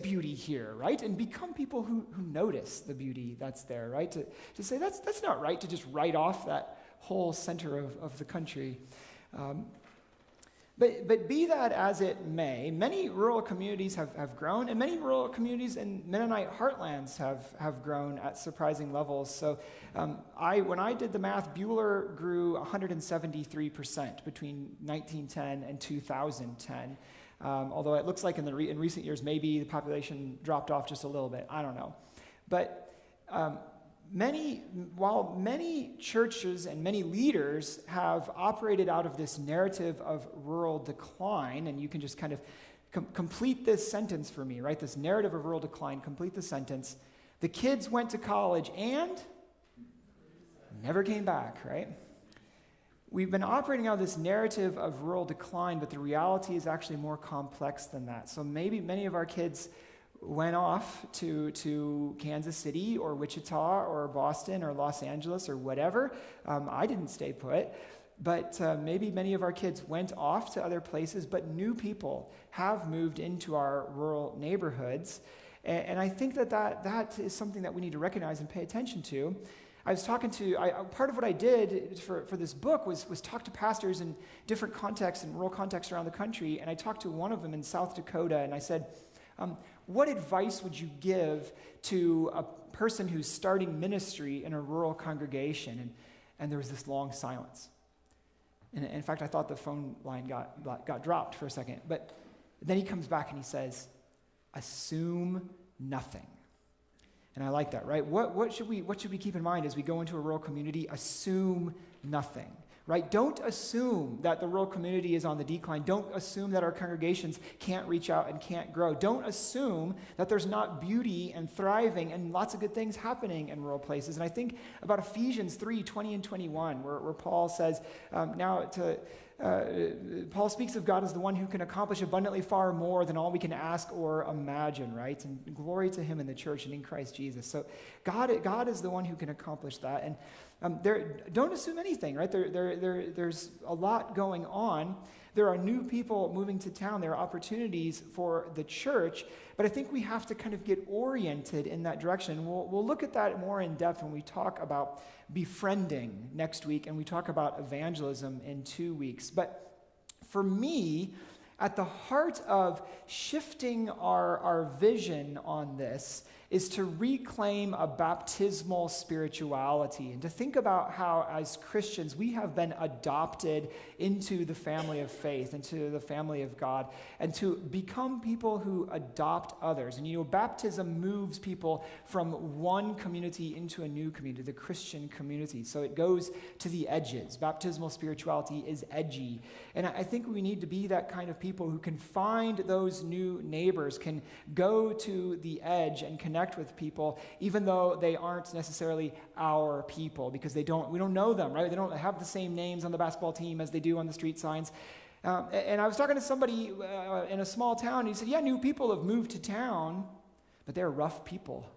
beauty here, right? And become people who notice the beauty that's there, right? To say that's not right to just write off that whole center of the country. But be that as it may, many rural communities have grown, and many rural communities in Mennonite heartlands have grown at surprising levels. So when I did the math, Buhler grew 173% between 1910 and 2010. Although it looks like in recent years, maybe the population dropped off just a little bit. I don't know. But while many churches and many leaders have operated out of this narrative of rural decline, and you can just kind of complete this sentence for me, right? This narrative of rural decline, complete the sentence. The kids went to college and never came back, right? We've been operating out of this narrative of rural decline, but the reality is actually more complex than that. So maybe many of our kids went off to Kansas City or Wichita or Boston or Los Angeles or whatever. I didn't stay put, but maybe many of our kids went off to other places, but new people have moved into our rural neighborhoods. And I think that is something that we need to recognize and pay attention to. I was talking part of what I did for this book was talk to pastors in different contexts and rural contexts around the country, and I talked to one of them in South Dakota, and I said, what advice would you give to a person who's starting ministry in a rural congregation? And there was this long silence. And in fact, I thought the phone line got dropped for a second. But then he comes back and he says, assume nothing. And I like that, right? What should we keep in mind as we go into a rural community? Assume nothing. Right? Don't assume that the rural community is on the decline. Don't assume that our congregations can't reach out and can't grow. Don't assume that there's not beauty and thriving and lots of good things happening in rural places. And I think about Ephesians 3:20 and 21, where Paul says, Paul speaks of God as the one who can accomplish abundantly far more than all we can ask or imagine, right? And glory to him in the church and in Christ Jesus. So God is the one who can accomplish that. And don't assume anything, right? There's a lot going on. There are new people moving to town. There are opportunities for the church, but I think we have to kind of get oriented in that direction. We'll look at that more in depth when we talk about befriending next week, and we talk about evangelism in 2 weeks. But for me, at the heart of shifting our vision on this is to reclaim a baptismal spirituality and to think about how, as Christians, we have been adopted into the family of faith, into the family of God, and to become people who adopt others. And baptism moves people from one community into a new community, the Christian community. So it goes to the edges. Baptismal spirituality is edgy. And I think we need to be that kind of people who can find those new neighbors, can go to the edge and connect with people, even though they aren't necessarily our people, because we don't know them, right? They don't have the same names on the basketball team as they do on the street signs. And I was talking to somebody in a small town, and he said, yeah, new people have moved to town, but they're rough people.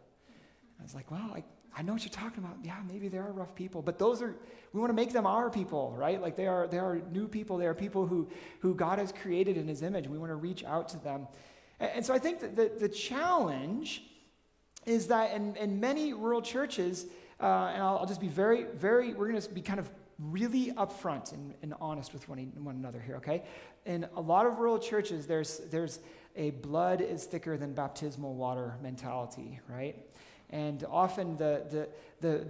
I was like, well, I know what you're talking about. Yeah, maybe they are rough people, but we want to make them our people, right? Like they are new people. They are people who God has created in his image. We want to reach out to them. And so I think that the challenge is that in many rural churches, and I'll just be we're going to be kind of really upfront and honest with one another here, okay? In a lot of rural churches, there's a blood is thicker than baptismal water mentality, right? And often the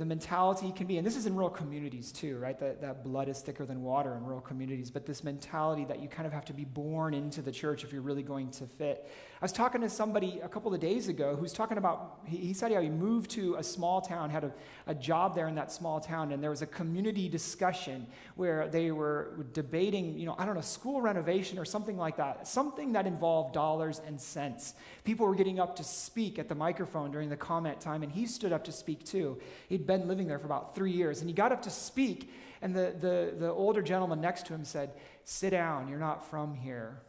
mentality can be, and this is in rural communities too, right? That blood is thicker than water in rural communities, but this mentality that you kind of have to be born into the church if you're really going to fit. I was talking to somebody a couple of days ago who's talking about, he said how he moved to a small town, had a job there in that small town, and there was a community discussion where they were debating, school renovation or something like that, something that involved dollars and cents. People were getting up to speak at the microphone during the comment time, and he stood up to speak too. He'd been living there for about 3 years, and he got up to speak, and the older gentleman next to him said, "Sit down, you're not from here."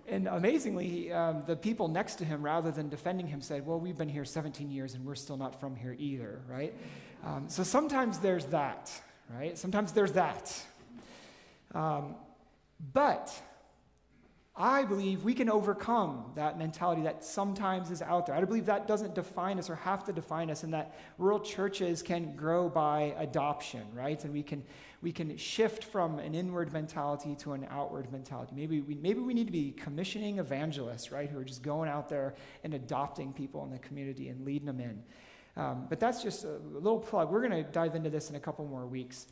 And amazingly, the people next to him, rather than defending him, said, well, we've been here 17 years and we're still not from here either, right? So sometimes there's that, right? Sometimes there's that. But I believe we can overcome that mentality that sometimes is out there. I believe that doesn't define us or have to define us, and that rural churches can grow by adoption, right? And we can shift from an inward mentality to an outward mentality. Maybe we need to be commissioning evangelists, right, who are just going out there and adopting people in the community and leading them in. But that's just a little plug. We're going to dive into this in a couple more weeks.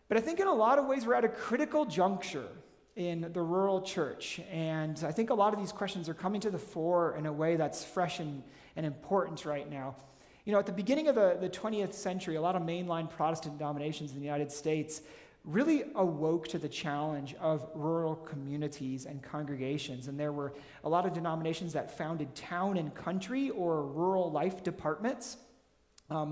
But I think in a lot of ways we're at a critical juncture in the rural church. And I think a lot of these questions are coming to the fore in a way that's fresh and important right now. You know, at the beginning of the 20th century, a lot of mainline Protestant denominations in the United States really awoke to the challenge of rural communities and congregations. And there were a lot of denominations that founded town and country or rural life departments.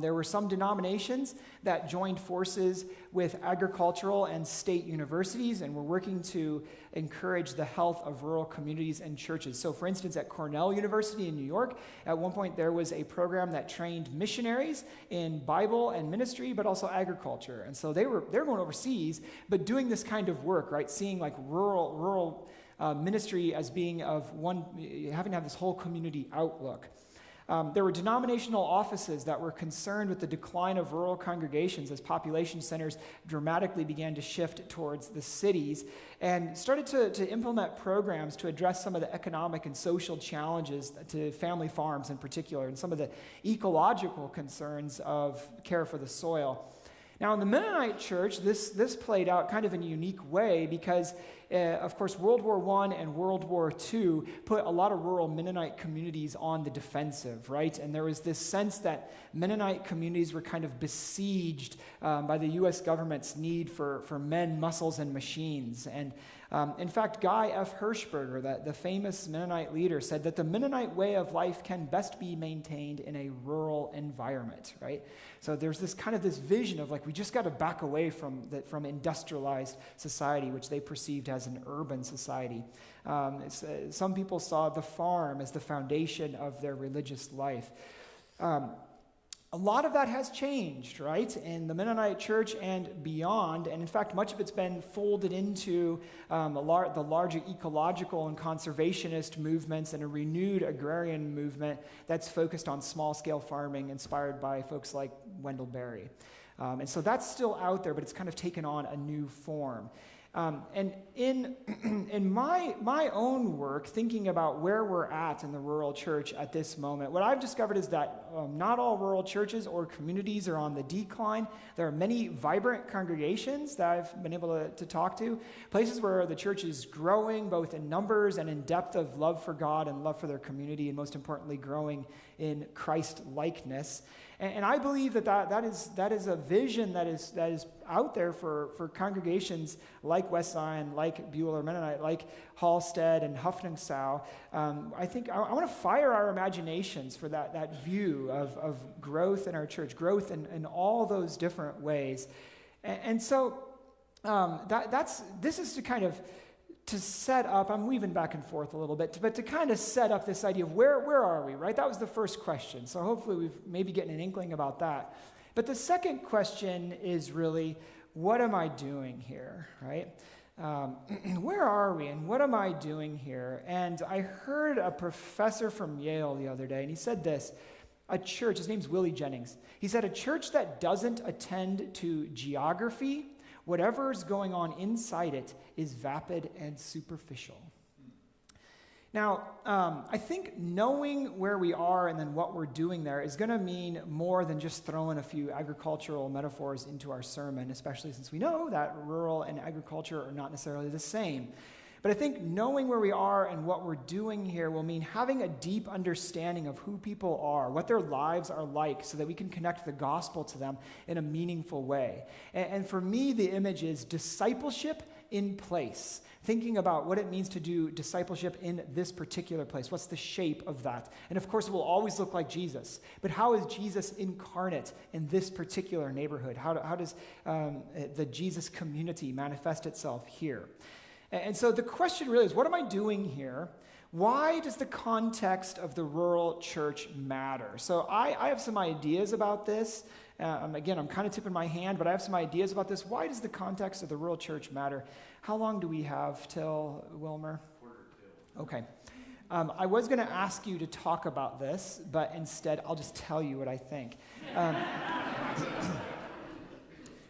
There were some denominations that joined forces with agricultural and state universities and were working to encourage the health of rural communities and churches. So, for instance, at Cornell University in New York, at one point there was a program that trained missionaries in Bible and ministry, but also agriculture. And so they're going overseas, but doing this kind of work, right? Seeing like rural ministry as being of one, having to have this whole community outlook. There were denominational offices that were concerned with the decline of rural congregations as population centers dramatically began to shift towards the cities, and started to implement programs to address some of the economic and social challenges to family farms in particular, and some of the ecological concerns of care for the soil. Now, in the Mennonite church, this played out kind of in a unique way because, of course, World War I and World War II put a lot of rural Mennonite communities on the defensive, right? And there was this sense that Mennonite communities were kind of besieged by the U.S. government's need for men, muscles, and machines. And in fact, Guy F. Hirschberger, the famous Mennonite leader, said that the Mennonite way of life can best be maintained in a rural environment, right? So there's this vision of like, we just got to back away from industrialized society, which they perceived as an urban society. Some people saw the farm as the foundation of their religious life. A lot of that has changed, right, in the Mennonite church and beyond, and in fact, much of it's been folded into the larger ecological and conservationist movements and a renewed agrarian movement that's focused on small-scale farming, inspired by folks like Wendell Berry. And so that's still out there, but it's kind of taken on a new form. And in my own work, thinking about where we're at in the rural church at this moment, what I've discovered is that not all rural churches or communities are on the decline. There are many vibrant congregations that I've been able to talk to, places where the church is growing both in numbers and in depth of love for God and love for their community, and most importantly, growing in Christ-likeness. And I believe that is a vision that is out there for congregations like West Zion, like Buhler Mennonite, like Halstead and Huffningsau. I think I want to fire our imaginations for that view of growth in our church, growth in all those different ways. And so this is to set up, I'm weaving back and forth a little bit, but to kind of set up this idea of where are we, right? That was the first question. So hopefully we've maybe getting an inkling about that. But the second question is really, what am I doing here, right? Where are we and what am I doing here? And I heard a professor from Yale the other day, and he said this, a church, his name's Willie Jennings, he said, a church that doesn't attend to geography, whatever's going on inside it is vapid and superficial. Now, I think knowing where we are and then what we're doing there is going to mean more than just throwing a few agricultural metaphors into our sermon, especially since we know that rural and agriculture are not necessarily the same. But I think knowing where we are and what we're doing here will mean having a deep understanding of who people are, what their lives are like, so that we can connect the gospel to them in a meaningful way. And for me, the image is discipleship in place, thinking about what it means to do discipleship in this particular place. What's the shape of that? And of course, it will always look like Jesus. But how is Jesus incarnate in this particular neighborhood? How does the Jesus community manifest itself here? And so the question really is, what am I doing here? Why does the context of the rural church matter? So I have some ideas about this. Again, I'm kind of tipping my hand, but I have some ideas about this. Why does the context of the rural church matter? How long do we have till, Wilmer? Okay. I was going to ask you to talk about this, but instead I'll just tell you what I think.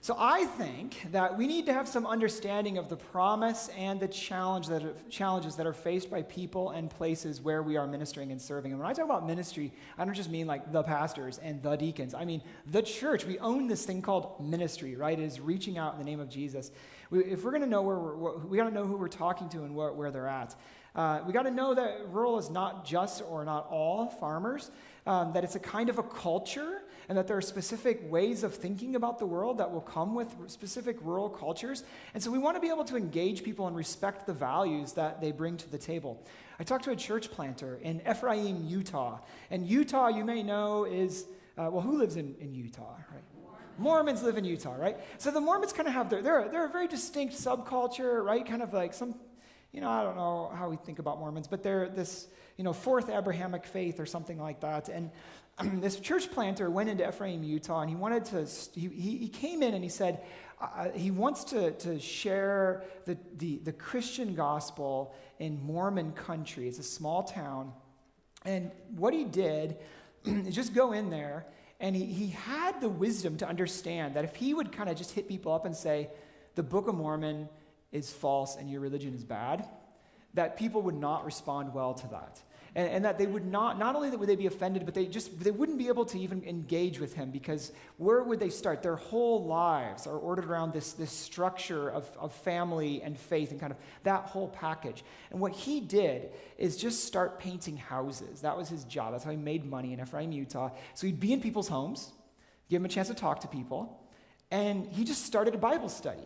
So I think that we need to have some understanding of the promise and the challenges that are faced by people and places where we are ministering and serving. And when I talk about ministry, I don't just mean like the pastors and the deacons. I mean the church. We own this thing called ministry, right? It is reaching out in the name of Jesus. If we're going to know we got to know who we're talking to and where they're at. We got to know that rural is not just or not all farmers, that it's a kind of a culture, and that there are specific ways of thinking about the world that will come with specific rural cultures. And so we want to be able to engage people and respect the values that they bring to the table. I talked to a church planter in Ephraim, Utah. And Utah, you may know, is, who lives in Utah, right? Mormons live in Utah, right? So the Mormons kind of have they're a very distinct subculture, right? Kind of like some, I don't know how we think about Mormons, but they're this, fourth Abrahamic faith or something like that. And this church planter went into Ephraim, Utah, and he wanted to, he came in and he said he wants to share the Christian gospel in Mormon country. It's a small town. And what he did is just go in there, and he had the wisdom to understand that if he would kind of just hit people up and say, the Book of Mormon is false and your religion is bad, that people would not respond well to that. And that they would not only would they be offended, but they wouldn't be able to even engage with him, because where would they start? Their whole lives are ordered around this structure of family and faith and kind of that whole package. And what he did is just start painting houses. That was his job. That's how he made money in Ephraim, Utah. So he'd be in people's homes, give them a chance to talk to people, and he just started a Bible study.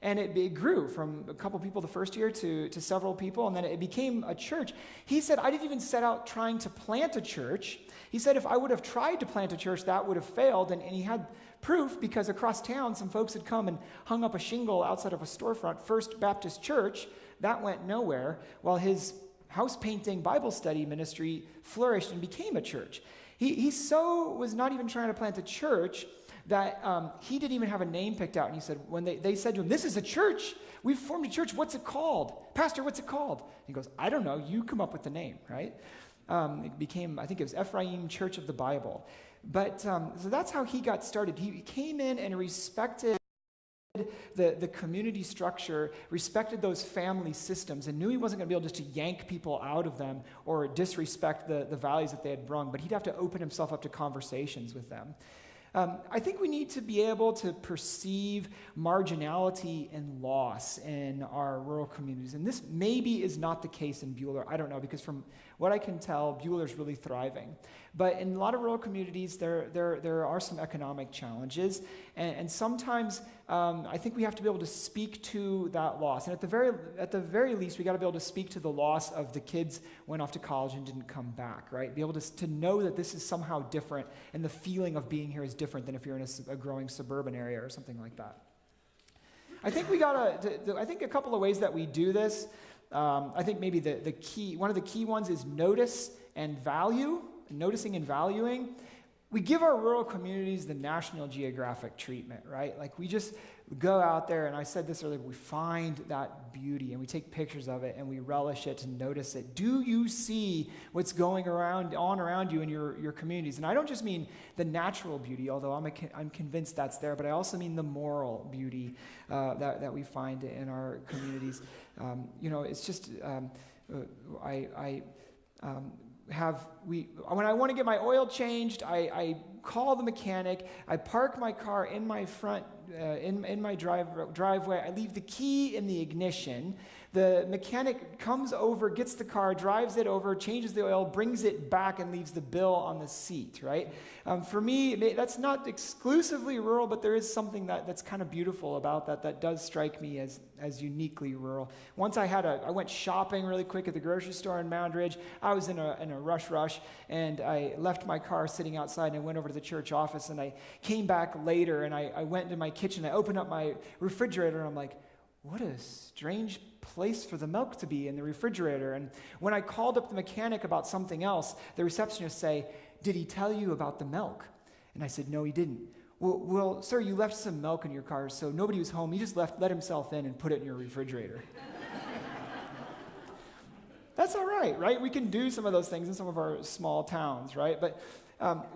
And it grew from a couple people the first year to several people, and then it became a church. He said, I didn't even set out trying to plant a church. He said, if I would have tried to plant a church, that would have failed. And he had proof, because across town, some folks had come and hung up a shingle outside of a storefront, First Baptist Church. That went nowhere, while his house painting Bible study ministry flourished and became a church. He so was not even trying to plant a church that he didn't even have a name picked out. And he said, when they said to him, this is a church, we've formed a church, what's it called? Pastor, what's it called? He goes, I don't know, you come up with the name, right? It became, I think it was Ephraim Church of the Bible. But, so that's how he got started. He came in and respected the community structure, respected those family systems, and knew he wasn't going to be able just to yank people out of them or disrespect the values that they had brung, but he'd have to open himself up to conversations with them. I think we need to be able to perceive marginality and loss in our rural communities. And this maybe is not the case in Buhler. I don't know, because from what I can tell, Buhler's really thriving. But in a lot of rural communities, there are some economic challenges. And sometimes I think we have to be able to speak to that loss. And at the very least, we got to be able to speak to the loss of the kids went off to college and didn't come back, right? Be able to know that this is somehow different, and the feeling of being here is different than if you're in a growing suburban area or something like that. I think I think a couple of ways that we do this. I think maybe one of the key ones is notice and value, noticing and valuing. We give our rural communities the National Geographic treatment, right? Like, we just go out there, and I said this earlier, we find that beauty, and we take pictures of it, and we relish it and notice it. Do you see what's going on around you in your communities? And I don't just mean the natural beauty, although I'm convinced that's there, but I also mean the moral beauty that we find in our communities. It's just, when I want to get my oil changed, I call the mechanic. I park my car in my front, in my driveway. I leave the key in the ignition. The mechanic comes over, gets the car, drives it over, changes the oil, brings it back, and leaves the bill on the seat, right? For me, that's not exclusively rural, but there is something that's kind of beautiful about that does strike me as uniquely rural. Once I went shopping really quick at the grocery store in Mound Ridge. I was in a rush, and I left my car sitting outside, and I went over to the church office, and I came back later, and I went into my kitchen. I opened up my refrigerator, and I'm like, what a strange place for the milk to be in the refrigerator. And when I called up the mechanic about something else, the receptionist say, did he tell you about the milk? And I said, no, he didn't. Well, sir, you left some milk in your car, so nobody was home. He just let himself in and put it in your refrigerator. That's all right? We can do some of those things in some of our small towns, right? But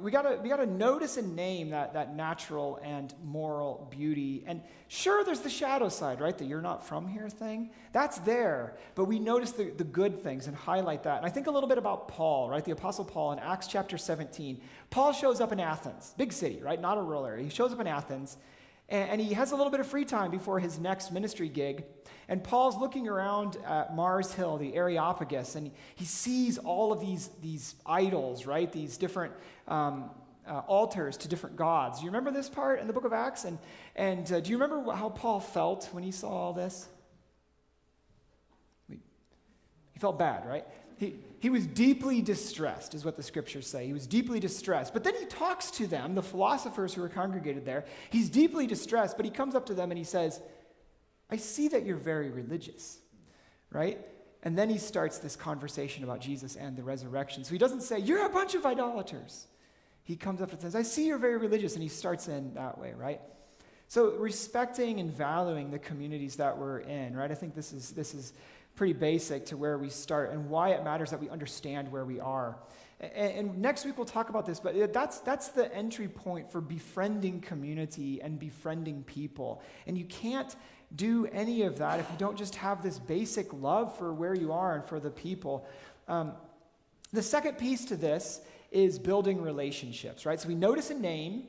we gotta notice and name that natural and moral beauty. And sure, there's the shadow side, right? The you're not from here thing. That's there. But we notice the good things and highlight that. And I think a little bit about Paul, right? The Apostle Paul in Acts chapter 17. Paul shows up in Athens, big city, right? Not a rural area. He shows up in Athens, and he has a little bit of free time before his next ministry gig. And Paul's looking around at Mars Hill, the Areopagus, and he sees all of these idols, right? These different altars to different gods. Do you remember this part in the book of Acts? And do you remember how Paul felt when he saw all this? He felt bad, right? He was deeply distressed, is what the scriptures say. He was deeply distressed. But then he talks to them, the philosophers who were congregated there. He's deeply distressed, but he comes up to them and he says, I see that you're very religious, right? And then he starts this conversation about Jesus and the resurrection. So he doesn't say, you're a bunch of idolaters. He comes up and says, I see you're very religious, and he starts in that way, right? So respecting and valuing the communities that we're in, right? I think this is pretty basic to where we start and why it matters that we understand where we are. And next week we'll talk about this, but that's the entry point for befriending community and befriending people. And you can't do any of that if you don't just have this basic love for where you are and for the people. The second piece to this is building relationships, right? So we notice a name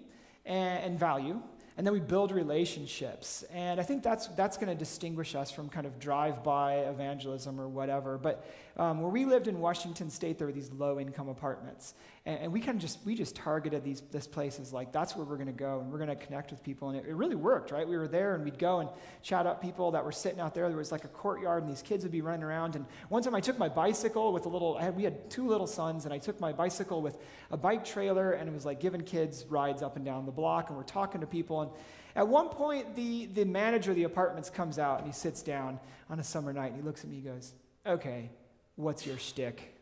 and value, and then we build relationships. And I think that's going to distinguish us from kind of drive-by evangelism or whatever. But where we lived in Washington State, there were these low-income apartments. And we just targeted this places like, that's where we're going to go, and we're going to connect with people. And it really worked, right? We were there, and we'd go and chat up people that were sitting out there. There was like a courtyard, and these kids would be running around. And one time I took my bicycle with we had 2 little sons, and I took my bicycle with a bike trailer, and it was like giving kids rides up and down the block, and we're talking to people. And at one point, the manager of the apartments comes out, and he sits down on a summer night, and he looks at me, he goes, okay, what's your shtick?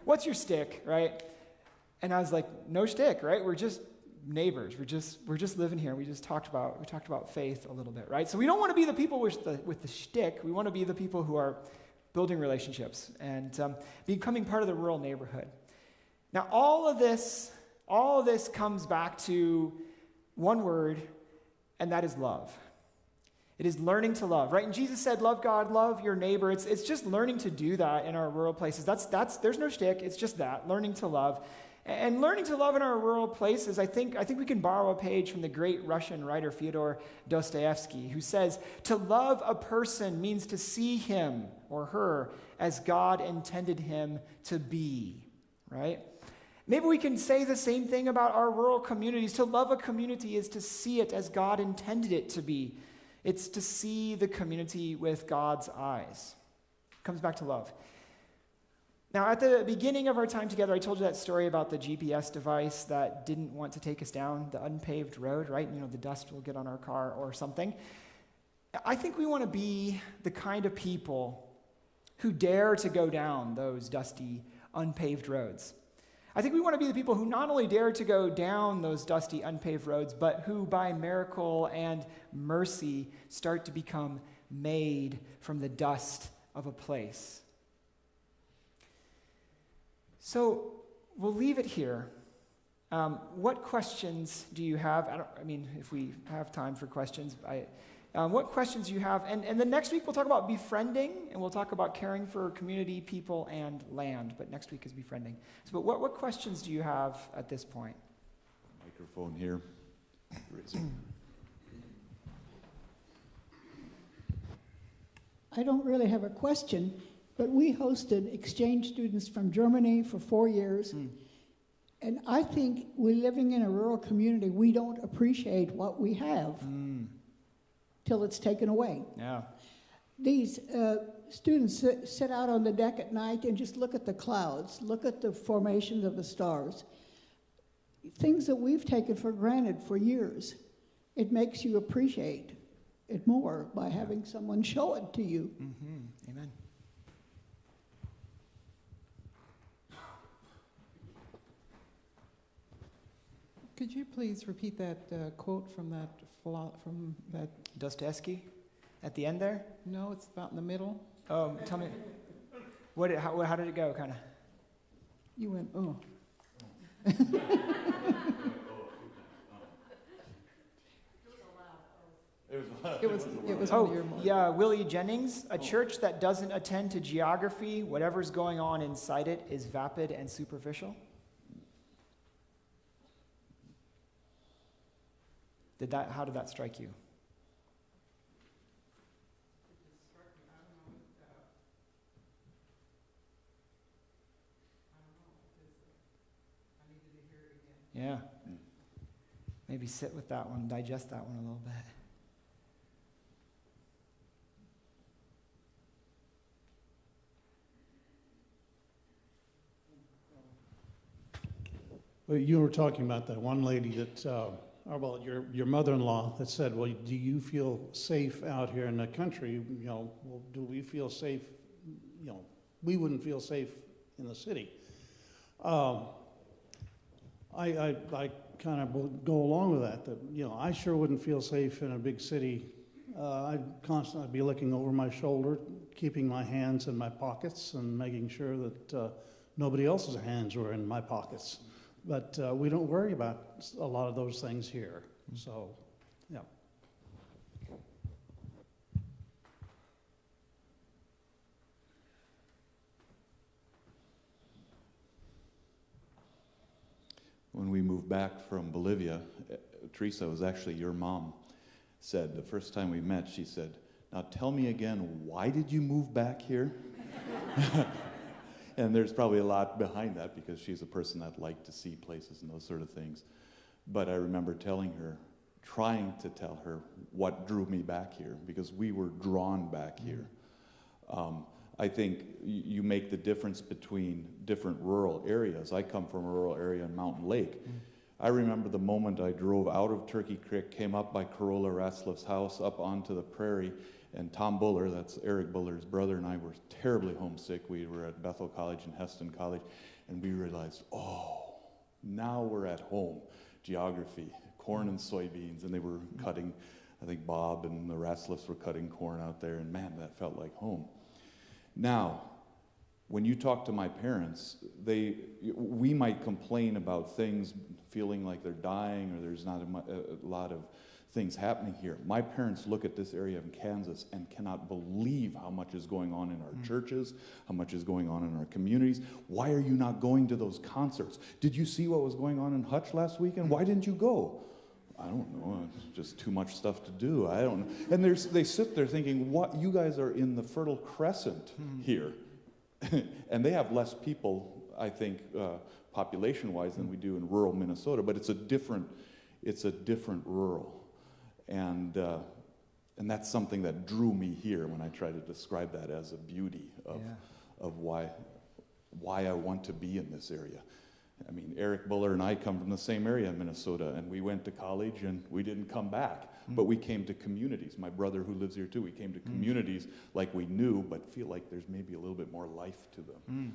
What's your shtick, right? And I was like, no shtick, right? We're just neighbors. We're just living here. We talked about faith a little bit, right? So we don't want to be the people with the shtick. We want to be the people who are building relationships and becoming part of the rural neighborhood. Now, all of this comes back to one word, and that is love. It is learning to love, right? And Jesus said, love God, love your neighbor. It's just learning to do that in our rural places. There's no shtick. It's just that, learning to love. And learning to love in our rural places, I think we can borrow a page from the great Russian writer Fyodor Dostoevsky, who says, to love a person means to see him or her as God intended him to be, right? Maybe we can say the same thing about our rural communities. To love a community is to see it as God intended it to be. It's to see the community with God's eyes. It comes back to love. Now, at the beginning of our time together, I told you that story about the GPS device that didn't want to take us down the unpaved road, right? You know, the dust will get on our car or something. I think we want to be the kind of people who dare to go down those dusty, unpaved roads. I think we want to be the people who not only dare to go down those dusty, unpaved roads, but who by miracle and mercy start to become made from the dust of a place. So we'll leave it here. What questions do you have? If we have time for questions, what questions do you have? And then next week we'll talk about befriending, and we'll talk about caring for community, people, and land. But next week is befriending. But what questions do you have at this point? Microphone here. I don't really have a question, but we hosted exchange students from Germany for 4 years. And I think we're living in a rural community. We don't appreciate what we have. Till it's taken away. Yeah. These students sit out on the deck at night and just look at the clouds, look at the formations of the stars. Things that we've taken for granted for years. It makes you appreciate it more by having someone show it to you. Mm-hmm. Amen. Could you please repeat that quote from that Dostoevsky at the end there? No, it's about in the middle. Oh, tell me. How did it go, kind of? You went, oh. It was one of your more. Yeah, Willie Jennings. A church that doesn't attend to geography, whatever's going on inside it is vapid and superficial. How did that strike you? Yeah. Maybe sit with that one, digest that one a little bit. Well, you were talking about that one lady that, well, your mother-in-law that said, well, do you feel safe out here in the country? You know, well, do we feel safe? You know, we wouldn't feel safe in the city. I kind of go along with that, you know, I sure wouldn't feel safe in a big city. I'd constantly be looking over my shoulder, keeping my hands in my pockets and making sure that nobody else's hands were in my pockets. But we don't worry about a lot of those things here. So, yeah. When we moved back from Bolivia, Teresa, was actually your mom, said the first time we met, she said, "Now tell me again, why did you move back here?" And there's probably a lot behind that because she's a person that liked to see places and those sort of things. But I remember telling her, trying to tell her what drew me back here, because we were drawn back here. I think you make the difference between different rural areas. I come from a rural area in Mountain Lake. I remember the moment I drove out of Turkey Creek, came up by Corolla Ratzlaff's house, up onto the prairie, and Tom Buhler, that's Eric Buhler's brother, and I were terribly homesick. We were at Bethel College and Heston College, and we realized, oh, now we're at home. Geography, corn and soybeans, and they were cutting, I think Bob and the Ratzlaffs were cutting corn out there, and man, that felt like home. Now, when you talk to my parents, we might complain about things feeling like they're dying or there's not a lot of things happening here. My parents look at this area in Kansas and cannot believe how much is going on in our churches, how much is going on in our communities. Why are you not going to those concerts? Did you see what was going on in Hutch last weekend? Why didn't you go? I don't know, it's just too much stuff to do. I don't know. And they sit there thinking, what, you guys are in the Fertile Crescent here. And they have less people, I think, population-wise than we do in rural Minnesota, but it's a different rural. And that's something that drew me here when I try to describe that as a beauty of why I want to be in this area. I mean, Eric Buhler and I come from the same area in Minnesota, and we went to college and we didn't come back, but we came to communities. My brother who lives here too, we came to communities like we knew, but feel like there's maybe a little bit more life to them.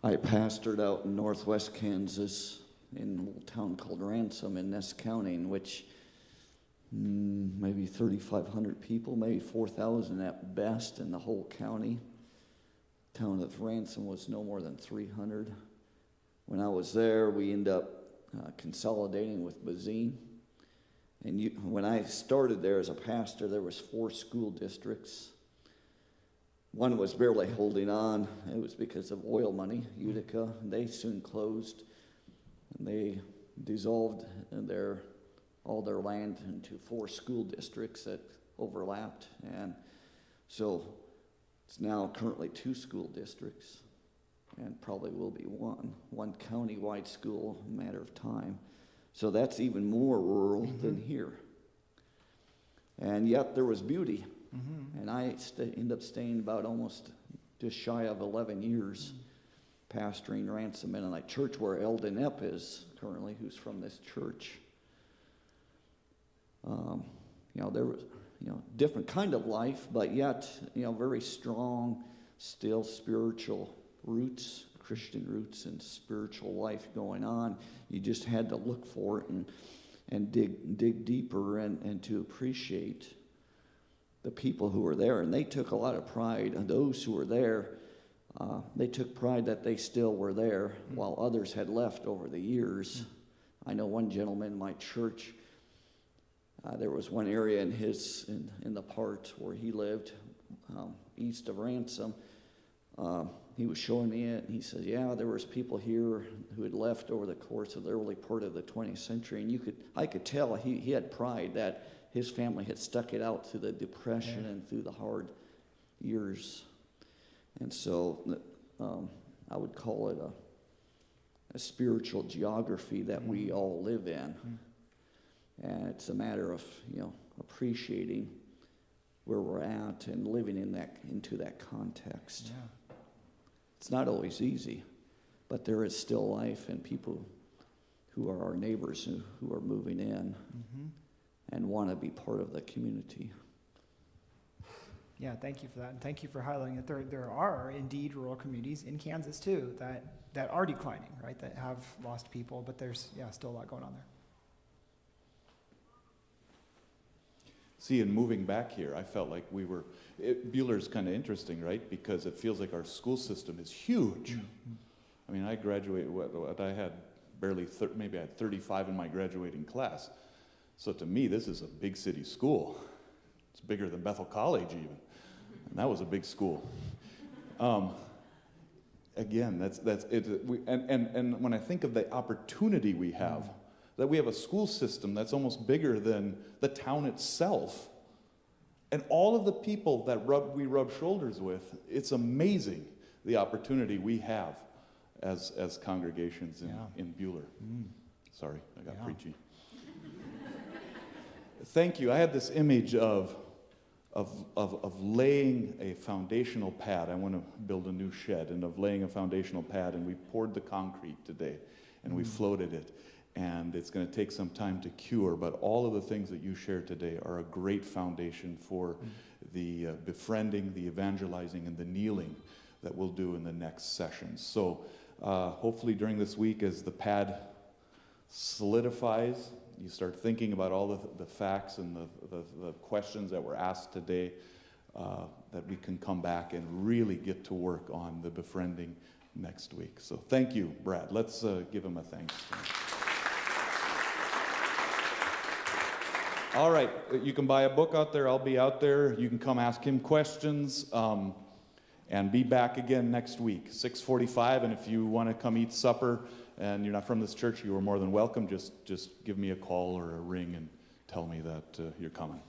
I pastored out in northwest Kansas in a little town called Ransom in Ness County, in which maybe 3,500 people, maybe 4,000 at best in the whole county. The town of Ransom was no more than 300. When I was there, we ended up consolidating with Bazine. And when I started there as a pastor, there was 4 school districts. One was barely holding on. It was because of oil money, Utica. They soon closed. And they dissolved all their land into 4 school districts that overlapped. And so it's now currently 2 school districts, and probably will be one county-wide school in a matter of time. So that's even more rural than here. And yet there was beauty. And I ended up staying about almost just shy of 11 years pastoring Ransom Mennonite Church, where Eldon Epp is currently, who's from this church. There was, different kind of life, but yet, very strong, still spiritual roots, Christian roots and spiritual life going on. You just had to look for it and dig deeper and to appreciate the people who were there. And they took a lot of pride, and those who were there, they took pride that they still were there, while others had left over the years. I know one gentleman in my church, there was one area in the part where he lived, east of Ransom. He was showing me it, and he said, yeah, there was people here who had left over the course of the early part of the 20th century, and I could tell he had pride that his family had stuck it out through the Depression and through the hard years. And so I would call it a spiritual geography that we all live in. And it's a matter of, appreciating where we're at and living into that context. Yeah. It's not always easy, but there is still life and people who are our neighbors who are moving in and want to be part of the community. Yeah, thank you for that, and thank you for highlighting that there are indeed rural communities in Kansas too that are declining, right? That have lost people, but there's still a lot going on there. See, in moving back here, I felt like Buhler's kind of interesting, right? Because it feels like our school system is huge. I mean, I graduated, I had maybe I had 35 in my graduating class. So to me, this is a big city school. It's bigger than Bethel College even. And that was a big school. Again, that's it. And when I think of the opportunity we have, that we have a school system that's almost bigger than the town itself. And all of the people that we rub shoulders with, it's amazing the opportunity we have as congregations in Buhler. Sorry, I got preachy. Thank you. I had this image of laying a foundational pad. I want to build a new shed, and of laying a foundational pad, and we poured the concrete today, and we floated it. And it's going to take some time to cure, but all of the things that you shared today are a great foundation for the befriending, the evangelizing, and the kneeling that we'll do in the next sessions. So hopefully during this week, as the pad solidifies, you start thinking about all the facts and the questions that were asked today, that we can come back and really get to work on the befriending next week. So thank you, Brad. Let's give him a thanks. All right, you can buy a book out there. I'll be out there. You can come ask him questions, and be back again next week, 6:45. And if you want to come eat supper and you're not from this church, you are more than welcome. Just give me a call or a ring and tell me that you're coming.